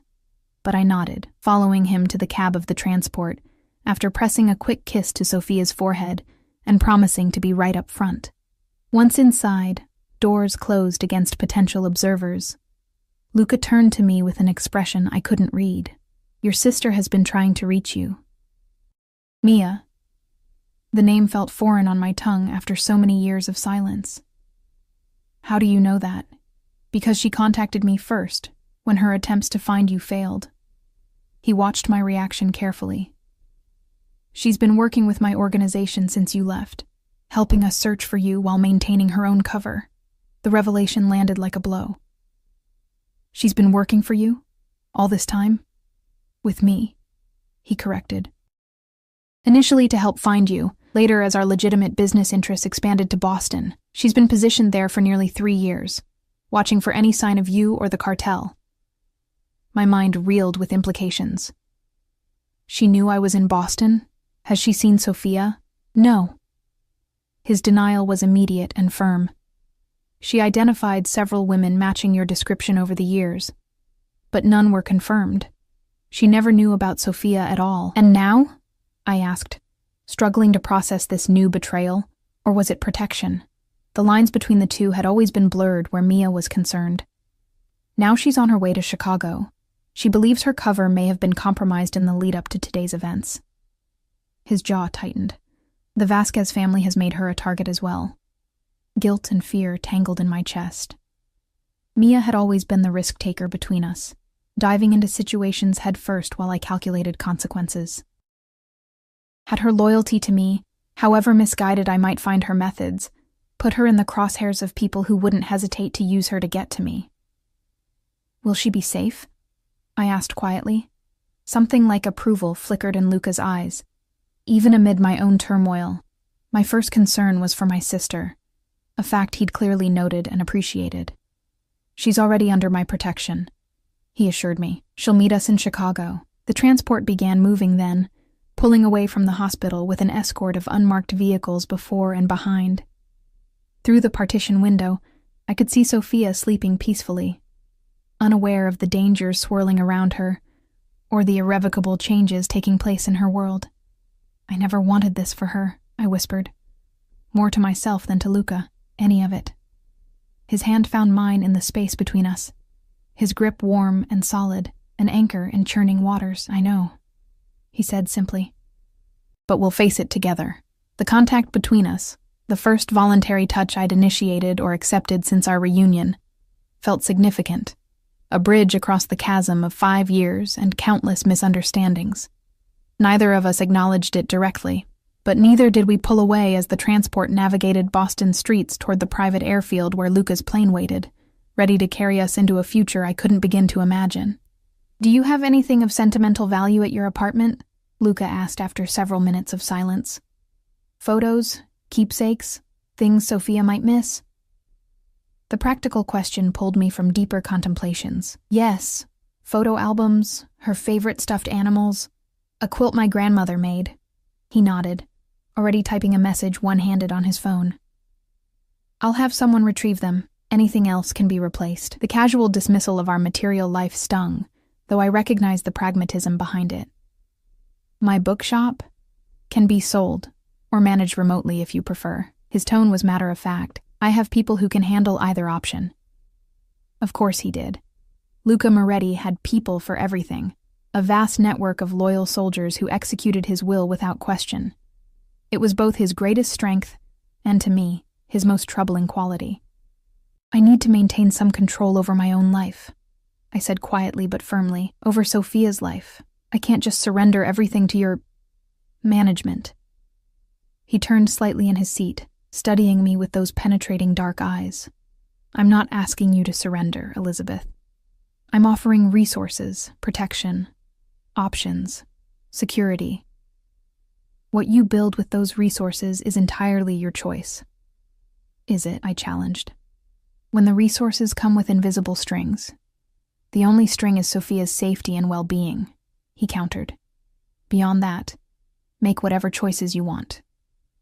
but I nodded, following him to the cab of the transport, after pressing a quick kiss to Sophia's forehead and promising to be right up front. Once inside, doors closed against potential observers. Luca turned to me with an expression I couldn't read. "Your sister has been trying to reach you." Mia. The name felt foreign on my tongue after so many years of silence. "How do you know that?" "Because she contacted me first, when her attempts to find you failed." He watched my reaction carefully. "She's been working with my organization since you left, helping us search for you while maintaining her own cover." The revelation landed like a blow. "She's been working for you? All this time?" "With me," he corrected. "Initially to help find you, later as our legitimate business interests expanded to Boston. She's been positioned there for nearly 3 years, watching for any sign of you or the cartel." My mind reeled with implications. "She knew I was in Boston? Has she seen Sophia?" "No." His denial was immediate and firm. "She identified several women matching your description over the years, but none were confirmed. She never knew about Sophia at all." "And now?" I asked, struggling to process this new betrayal, or was it protection? The lines between the two had always been blurred where Mia was concerned. "Now she's on her way to Chicago. She believes her cover may have been compromised in the lead-up to today's events." His jaw tightened. The Vasquez family has made her a target as well. Guilt and fear tangled in my chest. Mia had always been the risk-taker between us, diving into situations head first while I calculated consequences. Had her loyalty to me, however misguided I might find her methods, put her in the crosshairs of people who wouldn't hesitate to use her to get to me. "Will she be safe?" I asked quietly. Something like approval flickered in Luca's eyes. Even amid my own turmoil, my first concern was for my sister, a fact he'd clearly noted and appreciated. "She's already under my protection," he assured me. "She'll meet us in Chicago." The transport began moving then, pulling away from the hospital with an escort of unmarked vehicles before and behind. Through the partition window, I could see Sophia sleeping peacefully, unaware of the dangers swirling around her, or the irrevocable changes taking place in her world. "I never wanted this for her," I whispered. More to myself than to Luca, any of it. His hand found mine in the space between us, his grip warm and solid, an anchor in churning waters, I know. He said simply, "But we'll face it together." The contact between us, the first voluntary touch I'd initiated or accepted since our reunion, felt significant. A bridge across the chasm of 5 years and countless misunderstandings. Neither of us acknowledged it directly, but neither did we pull away as the transport navigated Boston streets toward the private airfield where Luca's plane waited, ready to carry us into a future I couldn't begin to imagine. "Do you have anything of sentimental value at your apartment?" Luca asked after several minutes of silence. "Photos, keepsakes, things Sophia might miss?" The practical question pulled me from deeper contemplations. Yes, photo albums, her favorite stuffed animals, A quilt my grandmother made. He nodded, already typing a message one-handed on his phone. I'll have someone retrieve them. Anything else can be replaced. The casual dismissal of our material life stung, though I recognized the pragmatism behind it. My bookshop can be sold, or managed remotely if you prefer. His tone was matter-of-fact. I have people who can handle either option. Of course he did. Luca Moretti had people for everything, a vast network of loyal soldiers who executed his will without question. It was both his greatest strength and, to me, his most troubling quality. I need to maintain some control over my own life, I said quietly but firmly, over Sophia's life. I can't just surrender everything to your management. He turned slightly in his seat, studying me with those penetrating dark eyes. I'm not asking you to surrender, Elizabeth. I'm offering resources, protection, options, security. What you build with those resources is entirely your choice. Is it? I challenged. When the resources come with invisible strings. The only string is Sophia's safety and well-being, he countered. Beyond that, make whatever choices you want.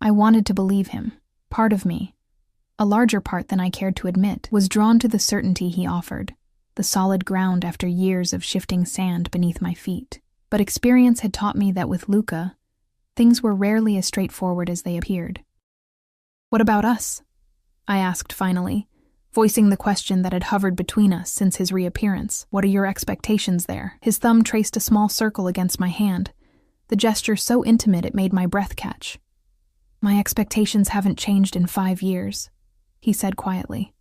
I wanted to believe him. Part of me, a larger part than I cared to admit, was drawn to the certainty he offered, the solid ground after years of shifting sand beneath my feet. But experience had taught me that with Luca, things were rarely as straightforward as they appeared. What about us? I asked finally, voicing the question that had hovered between us since his reappearance. What are your expectations there? His thumb traced a small circle against my hand, the gesture so intimate it made my breath catch. My expectations haven't changed in 5 years, he said quietly.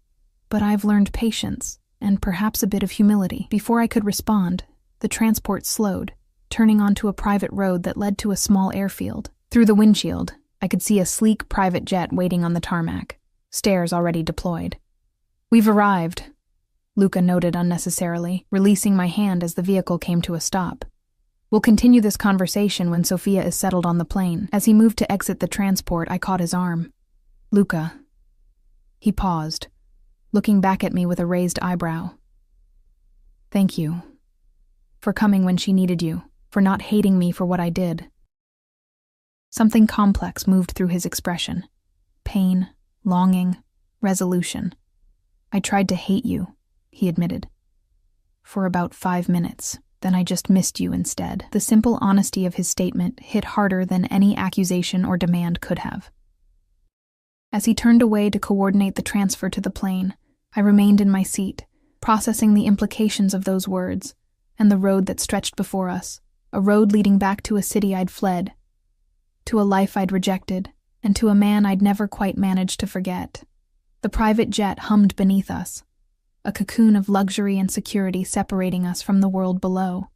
But I've learned patience, and perhaps a bit of humility. Before I could respond, the transport slowed, turning onto a private road that led to a small airfield. Through the windshield, I could see a sleek private jet waiting on the tarmac, stairs already deployed. We've arrived, Luca noted unnecessarily, releasing my hand as the vehicle came to a stop. We'll continue this conversation when Sophia is settled on the plane. As he moved to exit the transport, I caught his arm. Luca. He paused, looking back at me with a raised eyebrow. Thank you. For coming when she needed you, for not hating me for what I did. Something complex moved through his expression. Pain, longing, resolution. I tried to hate you, he admitted. For about 5 minutes. Then I just missed you instead. The simple honesty of his statement hit harder than any accusation or demand could have. As he turned away to coordinate the transfer to the plane, I remained in my seat, processing the implications of those words, and the road that stretched before us, a road leading back to a city I'd fled, to a life I'd rejected, and to a man I'd never quite managed to forget. The private jet hummed beneath us, a cocoon of luxury and security separating us from the world below.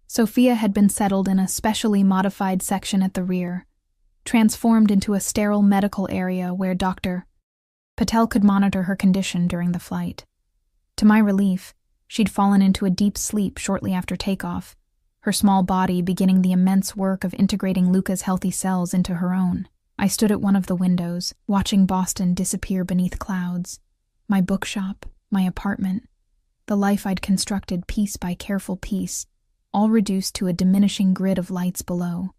Sophia had been settled in a specially modified section at the rear, transformed into a sterile medical area where Dr. Patel could monitor her condition during the flight. To my relief, she'd fallen into a deep sleep shortly after takeoff, her small body beginning the immense work of integrating Luca's healthy cells into her own. I stood at one of the windows, watching Boston disappear beneath clouds, my bookshop, my apartment, the life I'd constructed piece by careful piece, all reduced to a diminishing grid of lights below.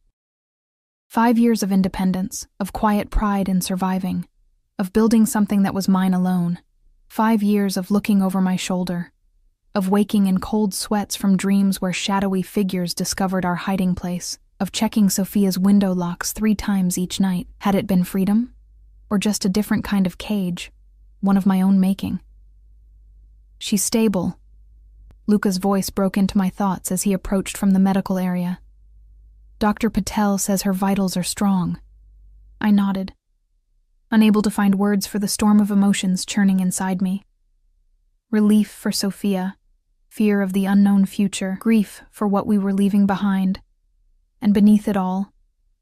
5 years of independence, of quiet pride in surviving, of building something that was mine alone. 5 years of looking over my shoulder, of waking in cold sweats from dreams where shadowy figures discovered our hiding place, of checking Sophia's window locks 3 times each night. Had it been freedom? Or just a different kind of cage, one of my own making? She's stable. Luca's voice broke into my thoughts as he approached from the medical area. Dr. Patel says her vitals are strong. I nodded, unable to find words for the storm of emotions churning inside me. Relief for Sophia, fear of the unknown future, grief for what we were leaving behind, and beneath it all,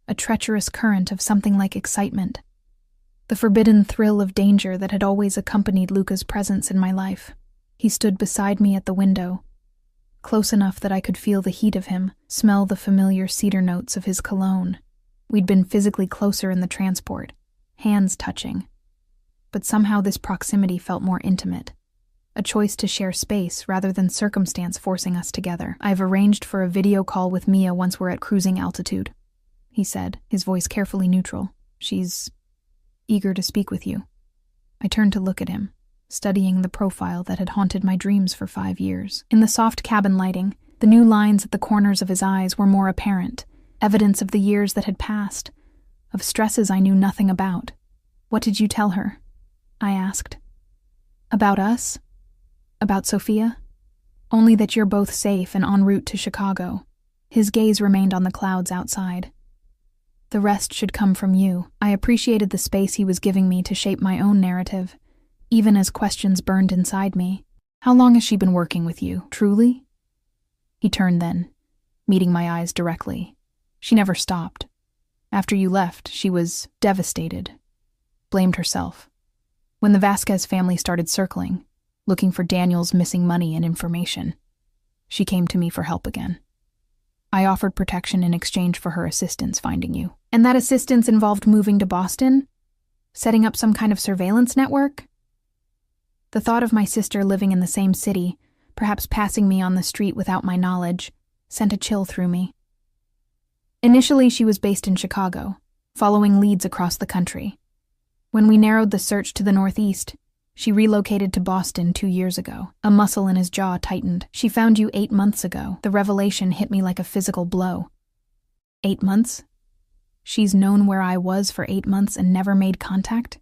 a treacherous current of something like excitement, the forbidden thrill of danger that had always accompanied Luca's presence in my life. He stood beside me at the window, close enough that I could feel the heat of him, smell the familiar cedar notes of his cologne. We'd been physically closer in the transport, hands touching. But somehow this proximity felt more intimate, a choice to share space rather than circumstance forcing us together. I've arranged for a video call with Mia once we're at cruising altitude, he said, his voice carefully neutral. She's eager to speak with you. I turned to look at him, studying the profile that had haunted my dreams for 5 years. In the soft cabin lighting, the new lines at the corners of his eyes were more apparent, evidence of the years that had passed, of stresses I knew nothing about. What did you tell her? I asked. About us? About Sophia? Only that you're both safe and en route to Chicago. His gaze remained on the clouds outside. The rest should come from you. I appreciated the space he was giving me to shape my own narrative, even as questions burned inside me. How long has she been working with you, truly? He turned then, meeting my eyes directly. She never stopped. After you left, she was devastated. Blamed herself. When the Vasquez family started circling, looking for Daniel's missing money and information, she came to me for help again. I offered protection in exchange for her assistance finding you. And that assistance involved moving to Boston? Setting up some kind of surveillance network? The thought of my sister living in the same city, perhaps passing me on the street without my knowledge, sent a chill through me. Initially, she was based in Chicago, following leads across the country. When we narrowed the search to the Northeast, she relocated to Boston 2 years ago. A muscle in his jaw tightened. She found you 8 months ago. The revelation hit me like a physical blow. 8 months? She's known where I was for 8 months and never made contact?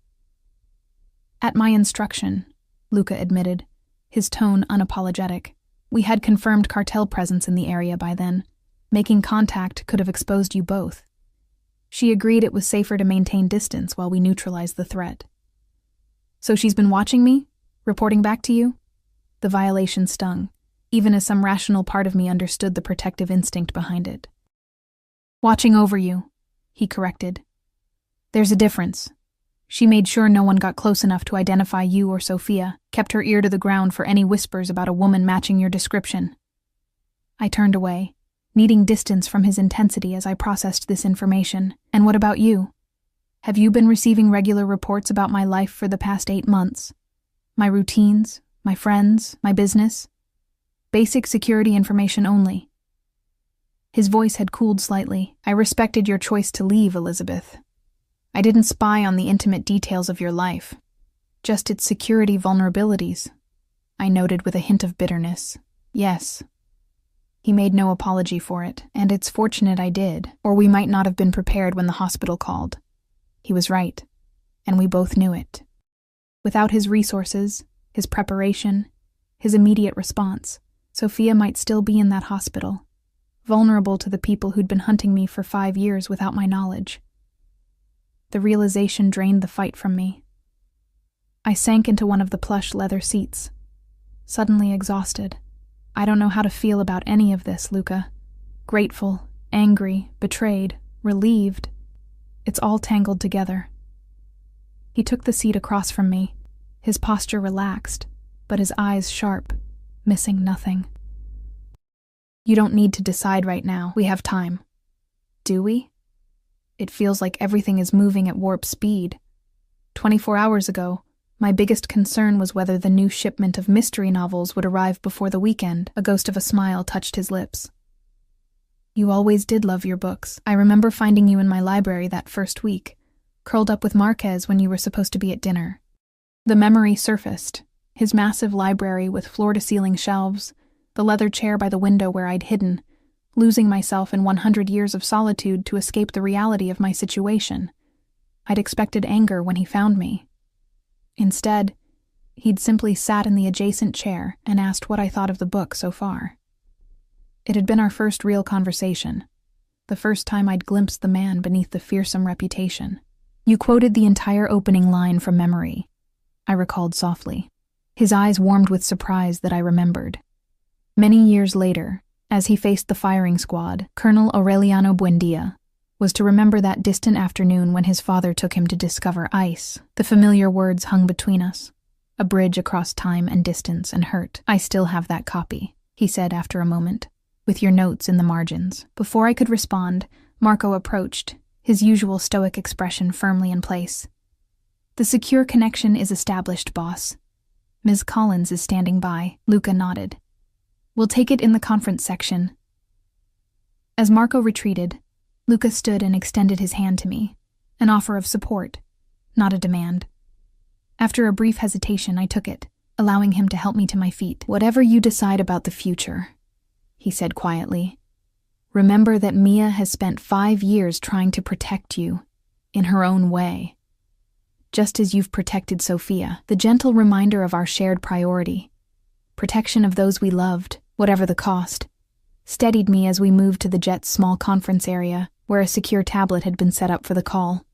At my instruction, Luca admitted, his tone unapologetic. We had confirmed cartel presence in the area by then. Making contact could have exposed you both. She agreed it was safer to maintain distance while we neutralized the threat. So she's been watching me? Reporting back to you? The violation stung, even as some rational part of me understood the protective instinct behind it. Watching over you, he corrected. There's a difference. She made sure no one got close enough to identify you or Sophia, kept her ear to the ground for any whispers about a woman matching your description. I turned away, needing distance from his intensity as I processed this information. And what about you? Have you been receiving regular reports about my life for the past 8 months? My routines, my friends, my business? Basic security information only. His voice had cooled slightly. I respected your choice to leave, Elizabeth. I didn't spy on the intimate details of your life, just its security vulnerabilities. I noted with a hint of bitterness. Yes. He made no apology for it, and it's fortunate I did, or we might not have been prepared when the hospital called. He was right, and we both knew it. Without his resources, his preparation, his immediate response, Sophia might still be in that hospital, vulnerable to the people who'd been hunting me for 5 years without my knowledge. The realization drained the fight from me. I sank into one of the plush leather seats, suddenly exhausted. I don't know how to feel about any of this, Luca. Grateful, angry, betrayed, relieved. It's all tangled together. He took the seat across from me, his posture relaxed, but his eyes sharp, missing nothing. You don't need to decide right now. We have time. Do we? It feels like everything is moving at warp speed. 24 hours ago, my biggest concern was whether the new shipment of mystery novels would arrive before the weekend. A ghost of a smile touched his lips. You always did love your books. I remember finding you in my library that first week, curled up with Marquez when you were supposed to be at dinner. The memory surfaced, his massive library with floor-to-ceiling shelves, the leather chair by the window where I'd hidden, losing myself in 100 years of solitude to escape the reality of my situation. I'd expected anger when he found me. Instead, he'd simply sat in the adjacent chair and asked what I thought of the book so far. It had been our first real conversation, the first time I'd glimpsed the man beneath the fearsome reputation. You quoted the entire opening line from memory, I recalled softly. His eyes warmed with surprise that I remembered. Many years later, as he faced the firing squad, Colonel Aureliano Buendia was to remember that distant afternoon when his father took him to discover ice. The familiar words hung between us, a bridge across time and distance and hurt. I still have that copy, he said after a moment, with your notes in the margins. Before I could respond, Marco approached, his usual stoic expression firmly in place. The secure connection is established, boss. Ms. Collins is standing by, Luca nodded. We'll take it in the conference section. As Marco retreated, Luca stood and extended his hand to me, an offer of support, not a demand. After a brief hesitation, I took it, allowing him to help me to my feet. Whatever you decide about the future, he said quietly, remember that Mia has spent 5 years trying to protect you, in her own way. Just as you've protected Sophia, the gentle reminder of our shared priority, protection of those we loved, whatever the cost, steadied me as we moved to the jet's small conference area, where a secure tablet had been set up for the call.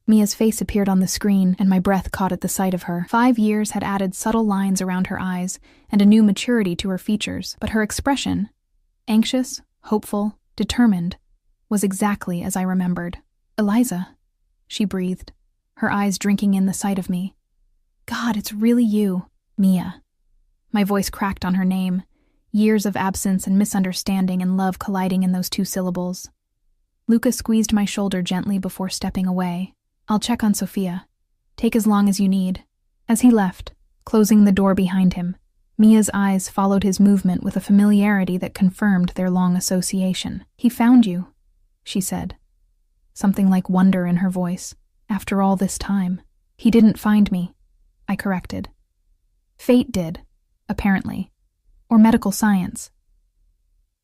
Mia's face appeared on the screen, and my breath caught at the sight of her. 5 years had added subtle lines around her eyes and a new maturity to her features, but her expression, anxious, hopeful, determined, was exactly as I remembered. Eliza, she breathed, her eyes drinking in the sight of me. God, it's really you, Mia. My voice cracked on her name, years of absence and misunderstanding and love colliding in those 2 syllables. Luca squeezed my shoulder gently before stepping away. I'll check on Sophia. Take as long as you need. As he left, closing the door behind him, Mia's eyes followed his movement with a familiarity that confirmed their long association. He found you, she said, something like wonder in her voice. After all this time. He didn't find me, I corrected. Fate did, apparently, or medical science.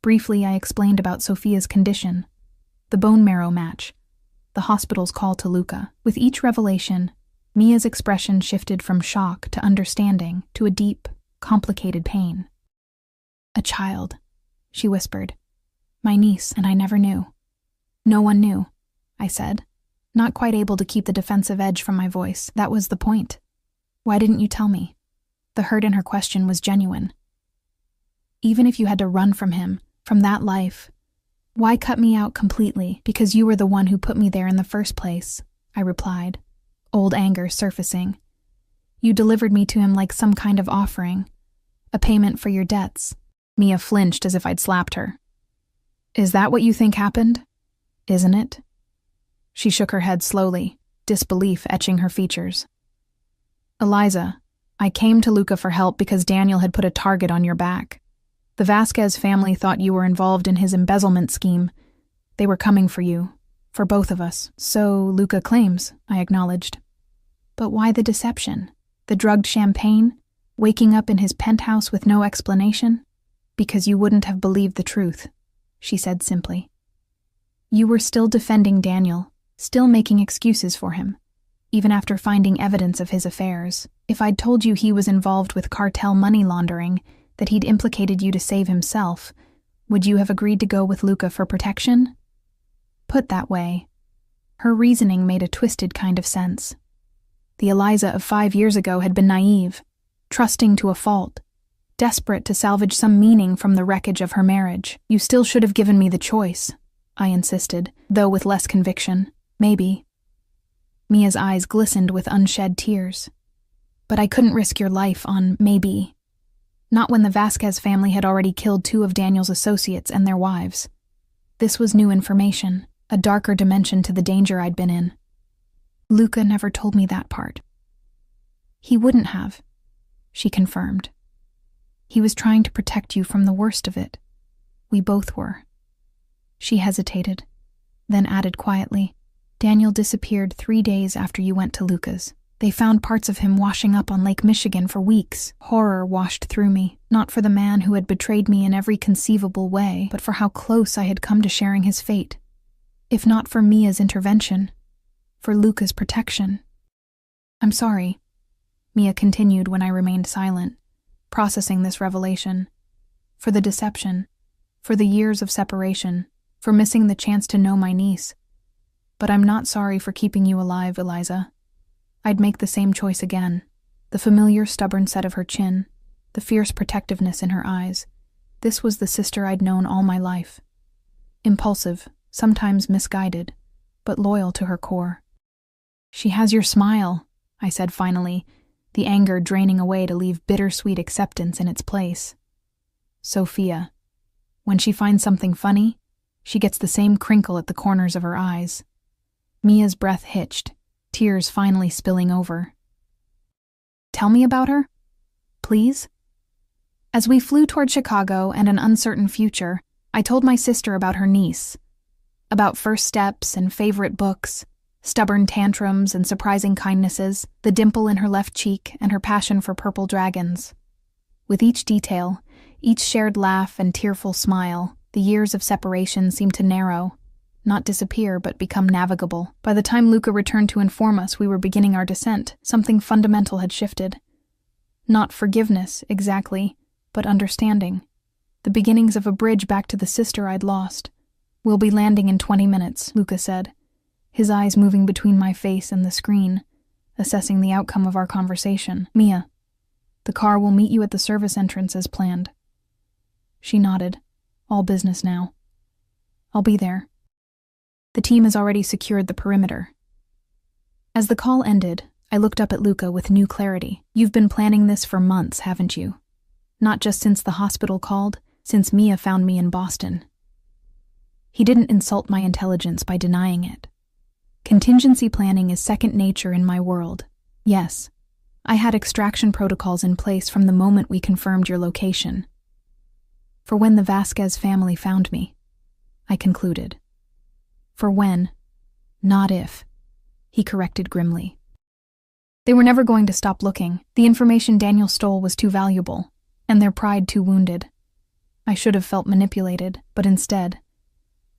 Briefly, I explained about Sophia's condition, the bone marrow match, the hospital's call to Luca. With each revelation, Mia's expression shifted from shock to understanding to a deep, complicated pain. A child, she whispered. My niece, and I never knew. No one knew, I said, not quite able to keep the defensive edge from my voice. That was the point. Why didn't you tell me? The hurt in her question was genuine. Even if you had to run from him, from that life, why cut me out completely? Because you were the one who put me there in the first place, I replied, old anger surfacing. You delivered me to him like some kind of offering, a payment for your debts. Mia flinched as if I'd slapped her. Is that what you think happened? Isn't it? She shook her head slowly, disbelief etching her features. Eliza, I came to Luca for help because Daniel had put a target on your back. The Vasquez family thought you were involved in his embezzlement scheme. They were coming for you, for both of us. So Luca claims, I acknowledged. But why the deception? The drugged champagne? Waking up in his penthouse with no explanation? Because you wouldn't have believed the truth, she said simply. You were still defending Daniel, still making excuses for him, even after finding evidence of his affairs. If I'd told you he was involved with cartel money laundering, that he'd implicated you to save himself, would you have agreed to go with Luca for protection? Put that way, her reasoning made a twisted kind of sense. The Eliza of 5 years ago had been naive, trusting to a fault, desperate to salvage some meaning from the wreckage of her marriage. You still should have given me the choice, I insisted, though with less conviction. Maybe. Mia's eyes glistened with unshed tears. But I couldn't risk your life on maybe. Not when the Vasquez family had already killed 2 of Daniel's associates and their wives. This was new information, a darker dimension to the danger I'd been in. Luca never told me that part. He wouldn't have, she confirmed. He was trying to protect you from the worst of it. We both were. She hesitated, then added quietly, Daniel disappeared 3 days after you went to Luca's. They found parts of him washing up on Lake Michigan for weeks. Horror washed through me, not for the man who had betrayed me in every conceivable way, but for how close I had come to sharing his fate. If not for Mia's intervention, for Luca's protection. I'm sorry, Mia continued when I remained silent, processing this revelation. For the deception, for the years of separation, for missing the chance to know my niece. But I'm not sorry for keeping you alive, Eliza. I'd make the same choice again. The familiar stubborn set of her chin, the fierce protectiveness in her eyes. This was the sister I'd known all my life. Impulsive, sometimes misguided, but loyal to her core. She has your smile, I said finally, the anger draining away to leave bittersweet acceptance in its place. Sophia. When she finds something funny, she gets the same crinkle at the corners of her eyes. Mia's breath hitched, tears finally spilling over. Tell me about her? please? As we flew toward Chicago and an uncertain future, I told my sister about her niece, about first steps and favorite books, stubborn tantrums and surprising kindnesses, the dimple in her left cheek and her passion for purple dragons. With each detail, each shared laugh and tearful smile, the years of separation seemed to narrow, not disappear but become navigable. By the time Luca returned to inform us we were beginning our descent, something fundamental had shifted. Not forgiveness, exactly, but understanding. The beginnings of a bridge back to the sister I'd lost. "We'll be landing in 20 minutes, Luca said, his eyes moving between my face and the screen, assessing the outcome of our conversation. "Mia, the car will meet you at the service entrance as planned." She nodded. "All business now." "I'll be there. The team has already secured the perimeter." As the call ended, I looked up at Luca with new clarity. "You've been planning this for months, haven't you? Not just since the hospital called, since Mia found me in Boston." He didn't insult my intelligence by denying it. "Contingency planning is second nature in my world. Yes, I had extraction protocols in place from the moment we confirmed your location. For when the Vasquez family found me," I concluded. "For when, not if," he corrected grimly. They were never going to stop looking. The information Daniel stole was too valuable, and their pride too wounded. I should have felt manipulated, but instead,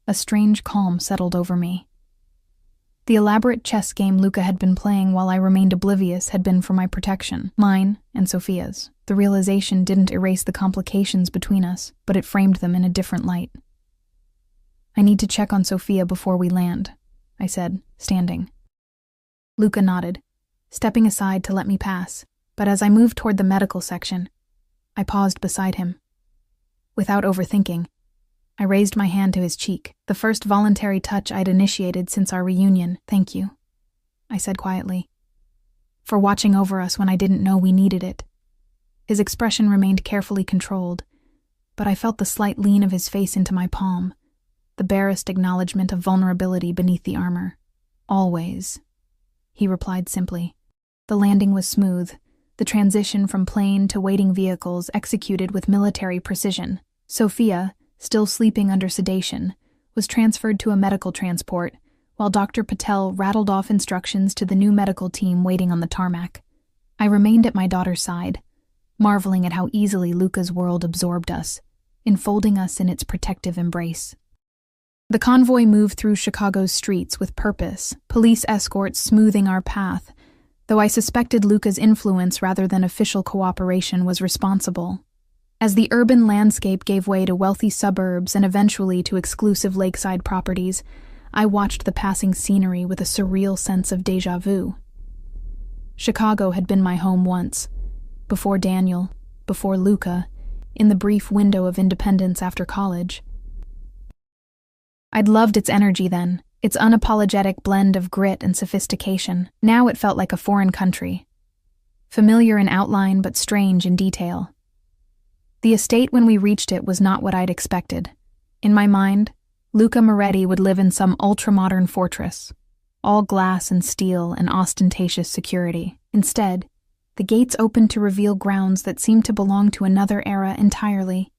a strange calm settled over me. The elaborate chess game Luca had been playing while I remained oblivious had been for my protection, mine and Sophia's. The realization didn't erase the complications between us, but it framed them in a different light. "I need to check on Sophia before we land," I said, standing. Luca nodded, stepping aside to let me pass, but as I moved toward the medical section, I paused beside him. Without overthinking, I raised my hand to his cheek, the first voluntary touch I'd initiated since our reunion. "Thank you," I said quietly, "for watching over us when I didn't know we needed it." His expression remained carefully controlled, but I felt the slight lean of his face into my palm, the barest acknowledgement of vulnerability beneath the armor. "Always," he replied simply. The landing was smooth, the transition from plane to waiting vehicles executed with military precision. Sophia, still sleeping under sedation, was transferred to a medical transport, while Dr. Patel rattled off instructions to the new medical team waiting on the tarmac. I remained at my daughter's side, marveling at how easily Luca's world absorbed us, enfolding us in its protective embrace. The convoy moved through Chicago's streets with purpose, police escorts smoothing our path, though I suspected Luca's influence rather than official cooperation was responsible. As the urban landscape gave way to wealthy suburbs and eventually to exclusive lakeside properties, I watched the passing scenery with a surreal sense of déjà vu. Chicago had been my home once, before Daniel, before Luca, in the brief window of independence after college. I'd loved its energy then, its unapologetic blend of grit and sophistication. Now it felt like a foreign country, familiar in outline but strange in detail. The estate when we reached it was not what I'd expected. In my mind, Luca Moretti would live in some ultra-modern fortress, all glass and steel and ostentatious security. Instead, the gates opened to reveal grounds that seemed to belong to another era entirely.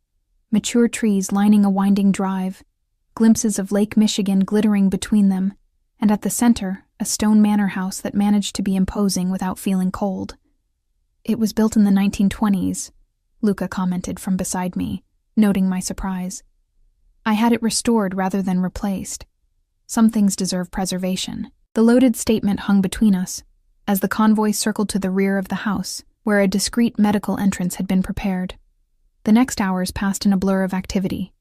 Mature trees lining a winding drive, glimpses of Lake Michigan glittering between them, and at the center, a stone manor house that managed to be imposing without feeling cold. "It was built in the 1920s, Luca commented from beside me, noting my surprise. "I had it restored rather than replaced. Some things deserve preservation." The loaded statement hung between us, as the convoy circled to the rear of the house, where a discreet medical entrance had been prepared. The next hours passed in a blur of activity,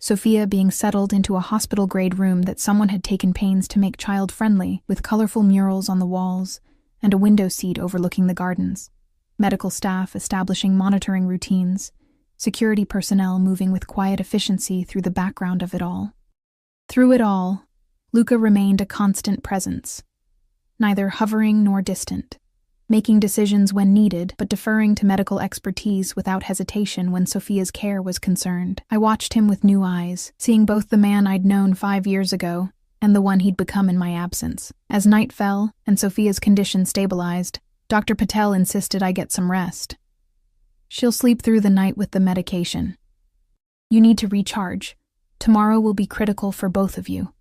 Sophia being settled into a hospital-grade room that someone had taken pains to make child-friendly, with colorful murals on the walls and a window seat overlooking the gardens. Medical staff establishing monitoring routines, security personnel moving with quiet efficiency through the background of it all. Through it all, Luca remained a constant presence, neither hovering nor distant, making decisions when needed but deferring to medical expertise without hesitation when Sophia's care was concerned. I watched him with new eyes, seeing both the man I'd known 5 years ago and the one he'd become in my absence. As night fell and Sophia's condition stabilized, Dr. Patel insisted I get some rest. She'll sleep through the night with the medication. You need to recharge. Tomorrow will be critical for both of you.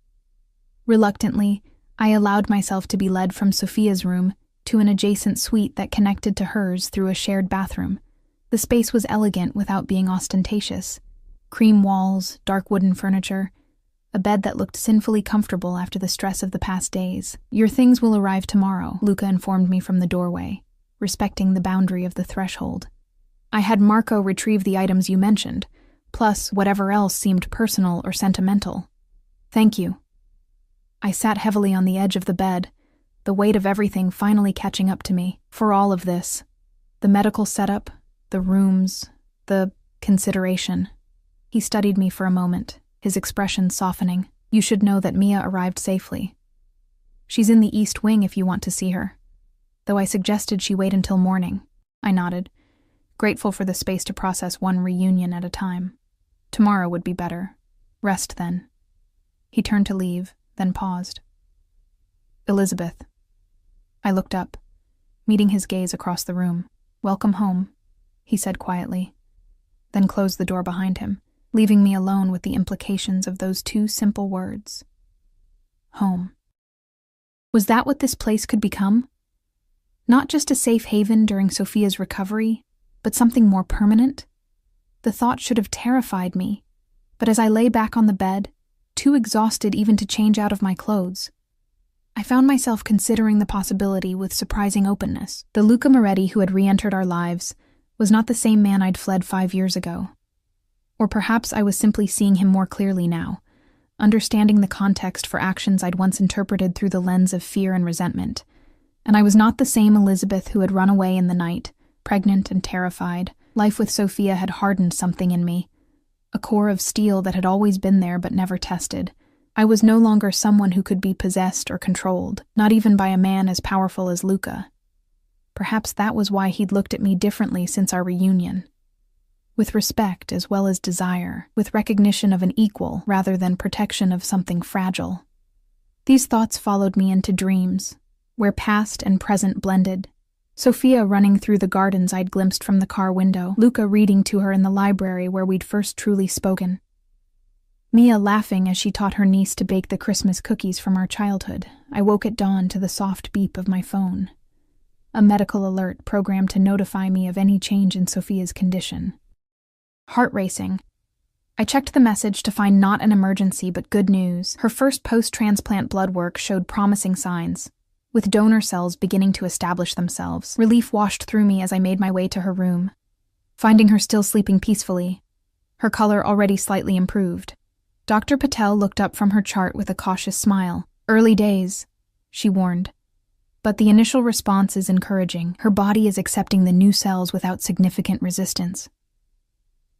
Reluctantly, I allowed myself to be led from Sophia's room to an adjacent suite that connected to hers through a shared bathroom. The space was elegant without being ostentatious. Cream walls, dark wooden furniture, a bed that looked sinfully comfortable after the stress of the past days. Your things will arrive tomorrow, Luca informed me from the doorway, respecting the boundary of the threshold. I had Marco retrieve the items you mentioned, plus whatever else seemed personal or sentimental. Thank you. I sat heavily on the edge of the bed, the weight of everything finally catching up to me. For all of this, the medical setup, the rooms, the consideration. He studied me for a moment, his expression softening. You should know that Mia arrived safely. She's in the East Wing if you want to see her, though I suggested she wait until morning. I nodded, grateful for the space to process one reunion at a time. Tomorrow would be better. Rest then. He turned to leave, then paused. Elizabeth. I looked up, meeting his gaze across the room. Welcome home, he said quietly, then closed the door behind him, leaving me alone with the implications of those two simple words. Home. Was that what this place could become? Not just a safe haven during Sophia's recovery, but something more permanent? The thought should have terrified me, but as I lay back on the bed, too exhausted even to change out of my clothes, I found myself considering the possibility with surprising openness. The Luca Moretti who had re-entered our lives was not the same man I'd fled 5 years ago. Or perhaps I was simply seeing him more clearly now, understanding the context for actions I'd once interpreted through the lens of fear and resentment. And I was not the same Elizabeth who had run away in the night, pregnant and terrified. Life with Sophia had hardened something in me, a core of steel that had always been there but never tested. I was no longer someone who could be possessed or controlled, not even by a man as powerful as Luca. Perhaps that was why he'd looked at me differently since our reunion. With respect as well as desire, with recognition of an equal rather than protection of something fragile. These thoughts followed me into dreams, where past and present blended. Sophia running through the gardens I'd glimpsed from the car window, Luca reading to her in the library where we'd first truly spoken. Mia laughing as she taught her niece to bake the Christmas cookies from our childhood. I woke at dawn to the soft beep of my phone. A medical alert programmed to notify me of any change in Sophia's condition. Heart racing. I checked the message to find not an emergency but good news. Her first post-transplant blood work showed promising signs, with donor cells beginning to establish themselves. Relief washed through me as I made my way to her room, finding her still sleeping peacefully, her color already slightly improved. Dr. Patel looked up from her chart with a cautious smile. Early days, she warned. But the initial response is encouraging. Her body is accepting the new cells without significant resistance.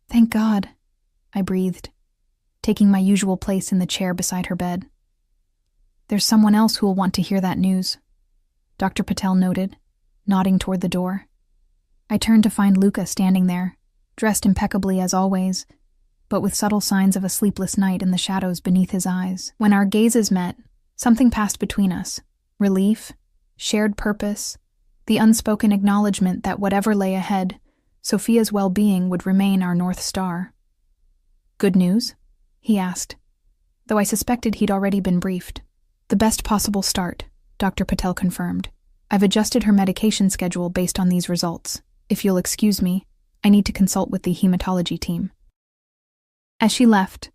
Thank God, I breathed, taking my usual place in the chair beside her bed. There's someone else who will want to hear that news, Dr. Patel noted, nodding toward the door. I turned to find Luca standing there, dressed impeccably as always, but with subtle signs of a sleepless night in the shadows beneath his eyes. When our gazes met, something passed between us. Relief, shared purpose, the unspoken acknowledgement that whatever lay ahead, Sophia's well-being would remain our North Star. Good news? He asked, though I suspected he'd already been briefed. The best possible start, Dr. Patel confirmed. I've adjusted her medication schedule based on these results. If you'll excuse me, I need to consult with the hematology team. As she left,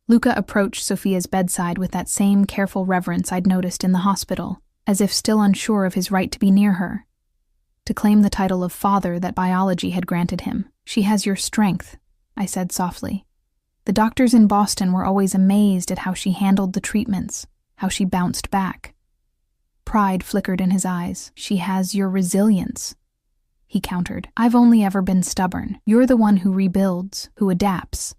Luca approached Sophia's bedside with that same careful reverence I'd noticed in the hospital, as if still unsure of his right to be near her, to claim the title of father that biology had granted him. She has your strength, I said softly. The doctors in Boston were always amazed at how she handled the treatments, how she bounced back. Pride flickered in his eyes. She has your resilience, he countered. I've only ever been stubborn. You're the one who rebuilds, who adapts.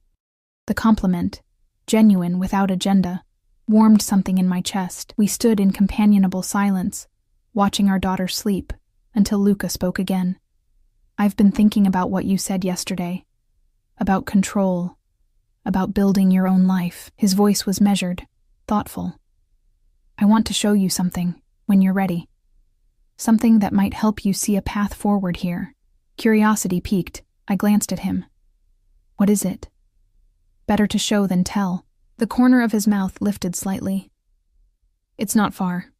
The compliment, genuine without agenda, warmed something in my chest. We stood in companionable silence, watching our daughter sleep, until Luca spoke again. I've been thinking about what you said yesterday, about control, about building your own life. His voice was measured, thoughtful. I want to show you something, when you're ready. Something that might help you see a path forward here. Curiosity piqued, I glanced at him. What is it? Better to show than tell. The corner of his mouth lifted slightly. It's not far.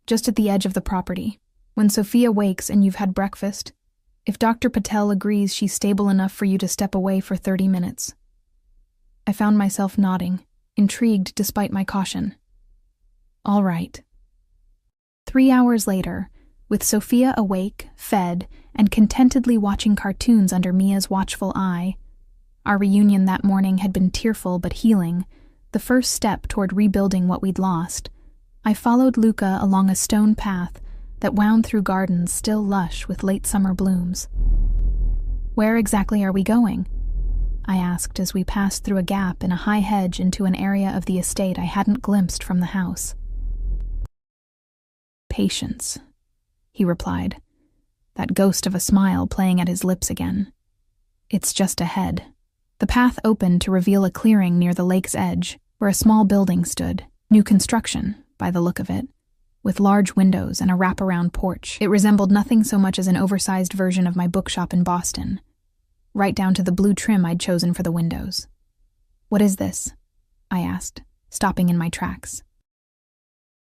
Just at the edge of the property. When Sophia wakes and you've had breakfast, if Dr. Patel agrees she's stable enough for you to step away for 30 minutes. I found myself nodding, intrigued despite my caution. All right. 3 hours later, with Sophia awake, fed, and contentedly watching cartoons under Mia's watchful eye, our reunion that morning had been tearful but healing, the first step toward rebuilding what we'd lost. I followed Luca along a stone path that wound through gardens still lush with late summer blooms. Where exactly are we going? I asked as we passed through a gap in a high hedge into an area of the estate I hadn't glimpsed from the house. Patience, he replied, that ghost of a smile playing at his lips again. It's just ahead. The path opened to reveal a clearing near the lake's edge, where a small building stood, new construction, by the look of it, with large windows and a wraparound porch. It resembled nothing so much as an oversized version of my bookshop in Boston, right down to the blue trim I'd chosen for the windows. What is this? I asked, stopping in my tracks.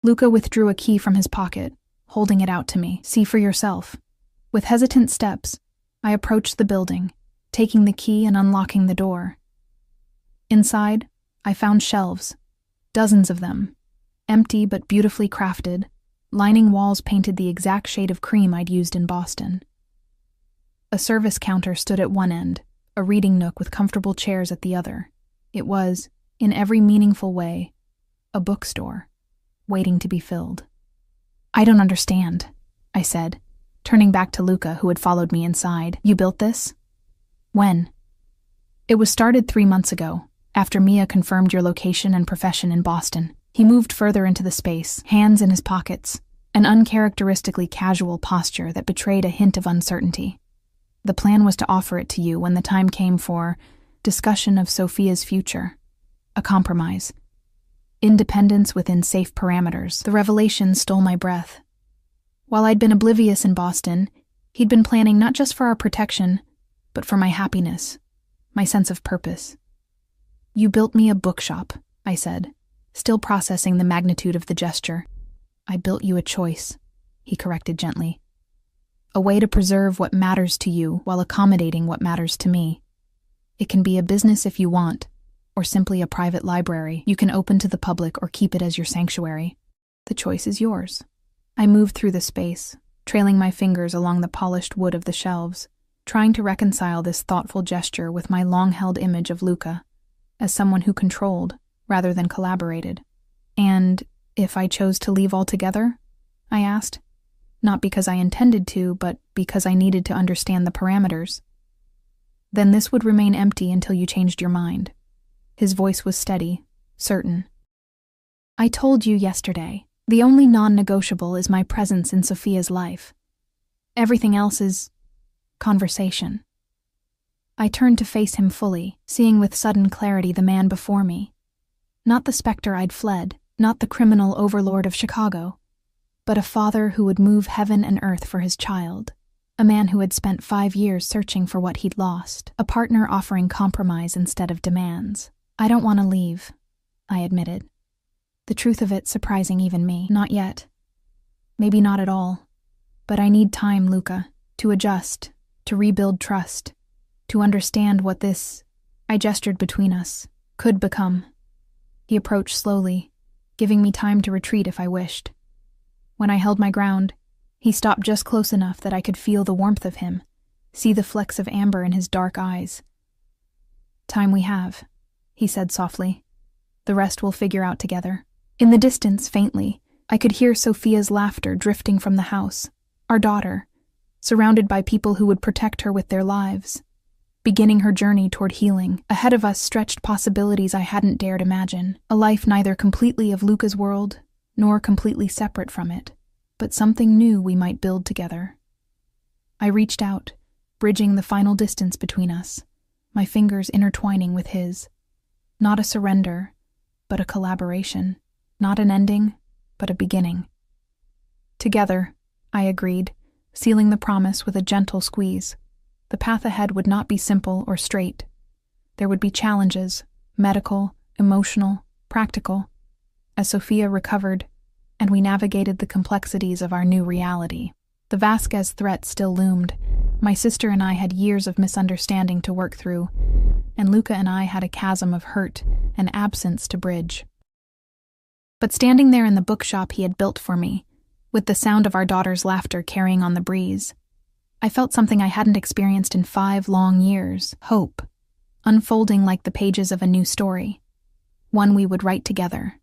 Luca withdrew a key from his pocket, holding it out to me. See for yourself. With hesitant steps, I approached the building, taking the key and unlocking the door. Inside, I found shelves, dozens of them, empty but beautifully crafted, lining walls painted the exact shade of cream I'd used in Boston. A service counter stood at one end, a reading nook with comfortable chairs at the other. It was, in every meaningful way, a bookstore, waiting to be filled. I don't understand, I said, turning back to Luca, who had followed me inside. You built this? When? It was started 3 months ago, after Mia confirmed your location and profession in Boston. He moved further into the space, hands in his pockets, an uncharacteristically casual posture that betrayed a hint of uncertainty. The plan was to offer it to you when the time came for discussion of Sophia's future, a compromise. Independence within safe parameters. The revelation stole my breath. While I'd been oblivious in Boston, he'd been planning not just for our protection, but for my happiness, my sense of purpose. You built me a bookshop, I said, still processing the magnitude of the gesture. I built you a choice, he corrected gently. A way to preserve what matters to you while accommodating what matters to me. It can be a business if you want, or simply a private library. You can open to the public or keep it as your sanctuary. The choice is yours. I moved through the space, trailing my fingers along the polished wood of the shelves, trying to reconcile this thoughtful gesture with my long-held image of Luca, as someone who controlled, rather than collaborated. And if I chose to leave altogether? I asked, not because I intended to, but because I needed to understand the parameters. Then this would remain empty until you changed your mind. His voice was steady, certain. I told you yesterday, the only non-negotiable is my presence in Sophia's life. Everything else is conversation. I turned to face him fully, seeing with sudden clarity the man before me. Not the specter I'd fled, not the criminal overlord of Chicago, but a father who would move heaven and earth for his child, a man who had spent 5 years searching for what he'd lost, a partner offering compromise instead of demands. I don't want to leave, I admitted. The truth of it surprising even me. Not yet. Maybe not at all. But I need time, Luca, to adjust, to rebuild trust, to understand what this, I gestured between us, could become. He approached slowly, giving me time to retreat if I wished. When I held my ground, he stopped just close enough that I could feel the warmth of him, see the flecks of amber in his dark eyes. Time we have, he said softly. The rest we'll figure out together. In the distance, faintly, I could hear Sophia's laughter drifting from the house, our daughter, surrounded by people who would protect her with their lives, beginning her journey toward healing. Ahead of us stretched possibilities I hadn't dared imagine, a life neither completely of Luca's world, nor completely separate from it, but something new we might build together. I reached out, bridging the final distance between us, my fingers intertwining with his. Not a surrender, but a collaboration. Not an ending, but a beginning. Together, I agreed, sealing the promise with a gentle squeeze. The path ahead would not be simple or straight. There would be challenges, medical, emotional, practical, as Sophia recovered and we navigated the complexities of our new reality. The Vasquez threat still loomed. My sister and I had years of misunderstanding to work through, and Luca and I had a chasm of hurt and absence to bridge. But standing there in the bookshop he had built for me, with the sound of our daughter's laughter carrying on the breeze, I felt something I hadn't experienced in 5 long years: hope, unfolding like the pages of a new story, one we would write together.